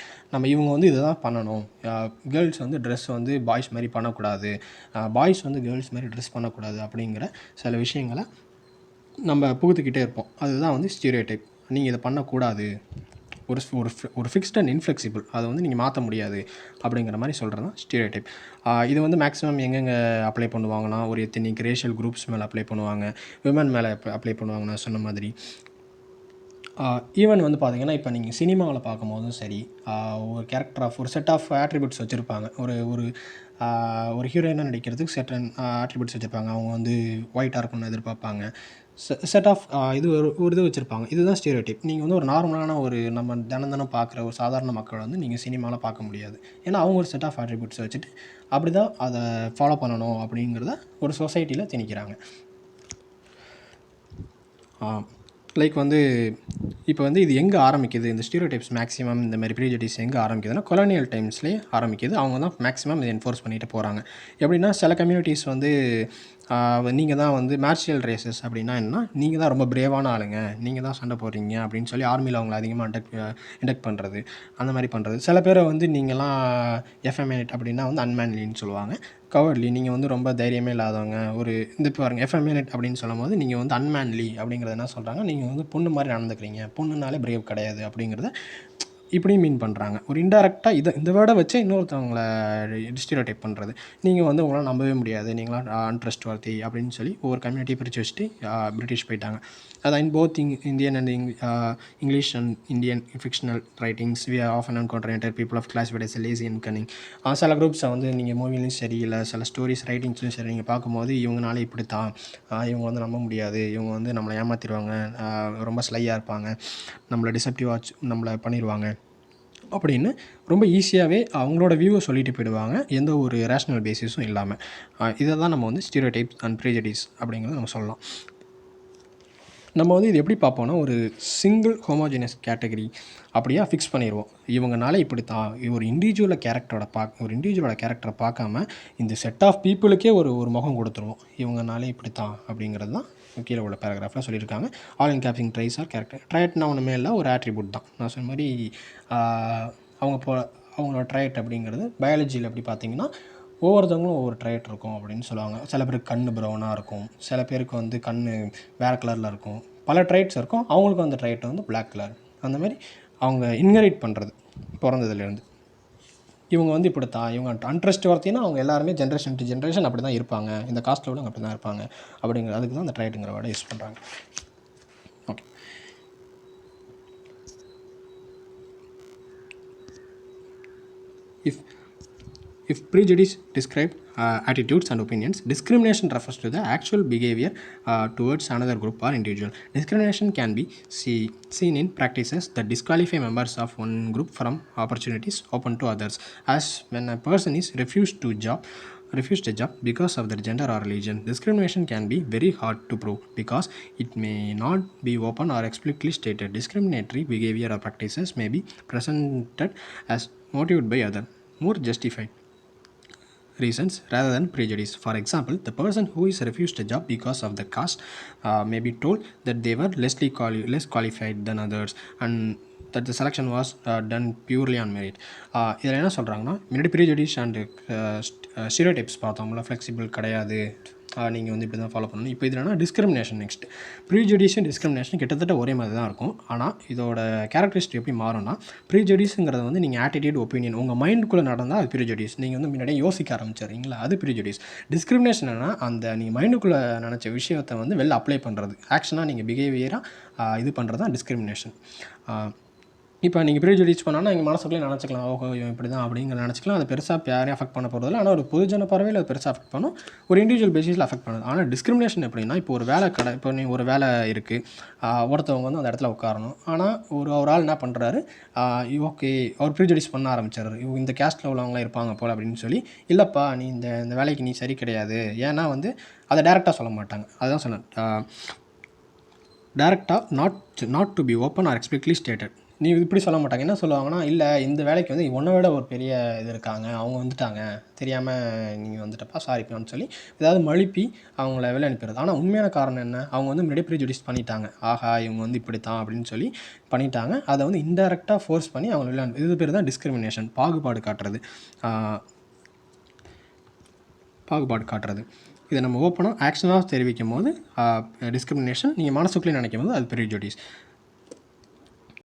இவங்க வந்து இதை தான் பண்ணணும், கேர்ள்ஸ் வந்து ட்ரெஸ் வந்து பாய்ஸ் மாதிரி பண்ணக்கூடாது, பாய்ஸ் வந்து கேர்ள்ஸ் மாதிரி ட்ரெஸ் பண்ணக்கூடாது அப்படிங்கிற சில விஷயங்களை நம்ம புகுத்திக்கிட்டே இருப்போம். அதுதான் வந்து ஸ்டீரியோடைப். நீங்கள் இதை பண்ணக்கூடாது, ஒரு ஃபிக்ஸ்ட் அண்ட் இன்ஃப்ளெக்சிபிள், அதை வந்து நீங்கள் மாற்ற முடியாது அப்படிங்கிற மாதிரி சொல்கிறது தான் ஸ்டீரியோடைப். இது வந்து மேக்ஸிமம் எங்கெங்கே அப்ளை பண்ணுவாங்கன்னா, ஒரு எத்தனிக் ரேஷியல் குரூப்ஸ் மேலே அப்ளை பண்ணுவாங்க, விமன் மேலே அப்ளை பண்ணுவாங்க. நான் சொன்ன மாதிரி ஈவன் வந்து பார்த்திங்கன்னா, இப்போ நீங்கள் சினிமாவில் பார்க்கும்போதும் சரி, ஒரு செட் ஆஃப் ஆட்ரிபியூட்ஸ் வச்சுருப்பாங்க. ஒரு ஹீரோயினாக நடிக்கிறதுக்கு செட்டன் ஆட்ரிபியூட்ஸ் வச்சுருப்பாங்க. அவங்க வந்து ஒயிட்டாக இருக்கணும்னு எதிர்பார்ப்பாங்க. செட் ஆஃப் ஒரு இது வச்சுருப்பாங்க. இதுதான் ஸ்டீரியோடைப். நீங்கள் வந்து ஒரு நார்மலான நம்ம தினம் பார்க்குற ஒரு சாதாரண மக்கள் வந்து நீங்கள் சினிமாவில் பார்க்க முடியாது. ஏன்னா அவங்க ஒரு செட் ஆஃப் ஆட்ரிபியூட்ஸ் வச்சுட்டு அப்படி தான் அதை ஃபாலோ பண்ணணும் அப்படிங்கிறத ஒரு சொசைட்டியில் திணிக்கிறாங்க. லைக் வந்து இப்போ வந்து இது எங்கே ஆரம்பிக்குது, இந்த ஸ்டீரியோடைப்ஸ் மேக்ஸிமம் இந்த மாதிரி ப்ரீஜடிஸ் எங்கே ஆரம்பிக்குதுன்னா, கொலோனியல் டைம்ஸ்லேயே ஆரம்பிக்குது. அவங்க தான் மேக்ஸிமம் இதை என்ஃபோர்ஸ் பண்ணிட்டு போகிறாங்க. எப்படின்னா, சில கம்யூனிட்டிஸ் வந்து நீங்கள் தான் வந்து மார்ஷியல் ரேசஸ் அப்படின்னா என்ன, நீங்கள் தான் ரொம்ப பிரேவான ஆளுங்க, நீங்கள் தான் சண்டை போடுறீங்க அப்படின்னு சொல்லி ஆர்மியில் அவங்கள அதிகமாக இண்டக்ட் பண்ணுறது, அந்த மாதிரி பண்ணுறது. சில பேரை வந்து நீங்கள்லாம் எஃப்எம்ஏட் அப்படின்னா வந்து அன்மேன்லின்னு சொல்லுவாங்க. கவர்ட்லி, நீங்கள் வந்து ரொம்ப தைரியமே இல்லாதவங்க. இந்த பாருங்கள், எஃப்எம்ஏட் அப்படின்னு சொல்லும் போது நீங்கள் வந்து அன்மேன்லி அப்படிங்கிறது என்ன சொல்கிறாங்க, நீங்கள் வந்து பொண்ணு மாதிரி நடந்துக்கிறீங்க, பொண்ணுனாலே பிரேவ் கிடையாது அப்படிங்கிறத இப்படி மீன் பண்ணுறாங்க. ஒரு இன்டெரக்டாக இந்த வேர்டை வச்சு இன்னொருத்தவங்கள ஸ்டீரியோடைப் பண்ணுறது. நீங்கள் வந்து உங்களால் நம்பவே முடியாது, நீங்களாம் அன்ட்ரஸ்ட் வர்த்தி அப்படின்னு சொல்லி ஒவ்வொரு கம்யூனிட்டியை பிரித்து வச்சுட்டு பிரிட்டிஷ் போயிட்டாங்க. அதான் in both Indian and English and Indian fictional writings we are often encounter people of classified as lazy and cunning. சில குரூப்ஸை வந்து நீங்கள் மூவிலையும் சரி இல்லை சில ஸ்டோரிஸ் ரைட்டிங்ஸ்லையும் சரி நீங்கள் பார்க்கும்போது இவங்கனால இப்படி தான், இவங்க வந்து நம்ப முடியாது, இவங்க வந்து நம்மளை ஏமாற்றிடுவாங்க, ரொம்ப ஸ்லையாக இருப்பாங்க, நம்மளை டிசெப்டிவாக நம்மளை பண்ணிடுவாங்க அப்படின்னு ரொம்ப ஈஸியாகவே அவங்களோட வியூவை சொல்லிட்டு போயிடுவாங்க, எந்த ஒரு ரேஷ்னல் பேசிஸும் இல்லாமல். இதை தான் நம்ம வந்து ஸ்டீரியோடைப்ஸ் அண்ட் ப்ரீஜடிஸ் அப்படிங்கிறத நம்ம சொல்லலாம். நம்ம வந்து இது எப்படி பார்ப்போம்னா, ஒரு சிங்கிள் ஹோமோஜினஸ் கேட்டகரி அப்படியே ஃபிக்ஸ் பண்ணிடுவோம். இவங்கனால இப்படி தான் ஒரு இண்டிவிஜுவலோட கேரக்டரை பார்க்காம இந்த செட் ஆஃப் பீப்புளுக்கே ஒரு முகம் கொடுத்துருவோம். இவங்கனால இப்படி தான் அப்படிங்கிறது தான் கீழே உள்ள பேராகிராஃபில் சொல்லியிருக்காங்க. All encompassing traits are character. ட்ரைட்னா ஒன்றுமே இல்லை, ஒரு ஆட்ரிபியூட் தான். நான் சொன்ன மாதிரி அவங்களோட ட்ரைட் அப்படிங்கிறது பயாலஜியில் எப்படி பார்த்தீங்கன்னா ஒவ்வொருத்தவங்களும் ஒவ்வொரு ட்ரைட் இருக்கும் அப்படின்னு சொல்லுவாங்க. சில பேருக்கு கண் ப்ரௌனாக இருக்கும், சில பேருக்கு வந்து கண் வேறு கலரில் இருக்கும், பல ட்ரைட்ஸ் இருக்கும். அவங்களுக்கு அந்த ட்ரைட் வந்து பிளாக் கலர். அந்த மாதிரி அவங்க இன்ஹெரிட் பண்ணுறது பிறந்ததுலேருந்து. இவங்க வந்து இப்படி தான், இவங்க அன்ட்ரஸ்ட் வர்த்தினா அவங்க எல்லாருமே ஜென்ரேஷன் டு ஜென்ரேஷன் அப்படி தான் இருப்பாங்க, இந்த காஸ்ட்டில் விட அப்படி தான் இருப்பாங்க அப்படிங்கிற அதுக்கு தான் அந்த ட்ரைட்டுங்கிற வேர்டை யூஸ் பண்ணுறாங்க. Okay. If prejudice describes attitudes and opinions, discrimination refers to the actual behavior towards another group or individual. Discrimination can be seen in practices that disqualify members of one group from opportunities open to others, as when a person is refused a job because of their gender or religion. Discrimination can be very hard to prove because it may not be open or explicitly stated. Discriminatory behavior or practices may be presented as motivated by other, more justified reasons rather than prejudice. For example, the person who is refused a job because of the caste may be told that they were less qualified than others and that the selection was done purely on merit. இதில் என்ன சொல்கிறாங்கன்னா, முன்னாடி ப்ரீஜடிஸ் and stereotypes பார்த்தோம்ல, flexible கிடையாது, நீங்கள் வந்து இப்படி தான் ஃபாலோ பண்ணணும். இப்போ இது என்னன்னா டிஸ்கிரிமினேஷன். நெக்ஸ்ட் ப்ரீஜடிஸும் டிஸ்கிரிமினேஷன் கிட்டத்தட்ட ஒரே மாதிரி தான் இருக்கும். ஆனால் இதோட கேரக்டரிஸ்டிக் எப்படி மாறும்னா, ப்ரீஜடிஸுங்கிறது வந்து நீங்கள் ஆட்டிடியூட் ஒப்பீனியன் உங்கள் மைண்டுக்குள்ளே நடந்தால் அது ப்ரீஜடிஸ், நீங்கள் வந்து முன்னாடியே யோசிக்க ஆரம்பிச்சிடுறீங்களா, அது ப்ரீஜடிஸ். டிஸ்கிரிமினேஷன் என்னன்னா அந்த நீங்கள் மைண்டுக்குள்ளே நினச்ச விஷயத்தை வந்து வெளில அப்ளை பண்ணுறது, ஆக்ஷனாக நீங்கள் பிஹேவியராக இது பண்ணுறது தான் டிஸ்கிரிமினேஷன். இப்போ நீங்கள் ப்ரீஜுடிஸ் பண்ணால் நீங்கள் மனசுக்குள்ளே நினச்சிக்கலாம், ஓஹோ இவன் இப்படி தான் அப்படிங்கிற நினச்சிக்கலாம். அது பெருசாக யாரையும் அஃபெக்ட் பண்ண போகிறதில்ல. ஆனால் ஒரு பொதுஜன பறவையில் அது பெருசாக அஃபெக்ட் பண்ணும், ஒரு இண்டிவிஜுவல் பேசிஸில் அஃபெக்ட் பண்ணுது. ஆனால் டிஸ்கிரிமினேஷன் எப்படின்னா, இப்போ ஒரு வேலை இப்போ நீங்கள் ஒரு வேலை இருக்குது, ஒருத்தவங்க வந்து அந்த இடத்துல உட்காரணும். ஆனால் ஒரு ஆள் என்ன பண்ணுறாரு, ஓகே அவர் ப்ரீஜுடிஸ் பண்ண ஆரம்பிச்சிடுறாரு, இவங்க இந்த கேஸ்ட்டில் உள்ளவங்களாம் இருப்பாங்க போல் அப்படின்னு சொல்லி. இல்லைப்பா நீ இந்த வேலைக்கு நீ சரி கிடையாது, ஏன்னா வந்து அதை டேரெக்டாக சொல்ல மாட்டாங்க. அதுதான் சொன்னேன், டேரெக்டாக not to be open or explicitly stated. நீ இப்படி சொல்ல மாட்டாங்க. என்ன சொல்லுவாங்கன்னா, இல்லை இந்த வேலைக்கு வந்து உன்னை விட ஒரு பெரிய இது இருக்காங்க, அவங்க வந்துட்டாங்க, தெரியாமல் நீங்கள் வந்துட்டப்பா சாரிப்பான்னு சொல்லி ஏதாவது மழுப்பி அவங்கள வெளில அனுப்பிடுறது. ஆனால் உண்மையான காரணம் என்ன, அவங்க வந்து முன்னாடியே ப்ரீஜுடிஸ் பண்ணிட்டாங்க, ஆஹா இவங்க வந்து இப்படி தான் அப்படின்னு சொல்லி பண்ணிட்டாங்க. அதை வந்து இன்டெரக்டாக ஃபோர்ஸ் பண்ணி அவங்க வெளில அனுப்பி, இது பேர் தான் டிஸ்கிரிமினேஷன், பாகுபாடு காட்டுறது. இதை நம்ம ஓப்பனாக ஆக்ஷனாக தெரிவிக்கும் போது டிஸ்கிரிமினேஷன், நீங்கள் மனசுக்குள்ளே நினைக்கும் போது அது ப்ரீஜுடிஸ்.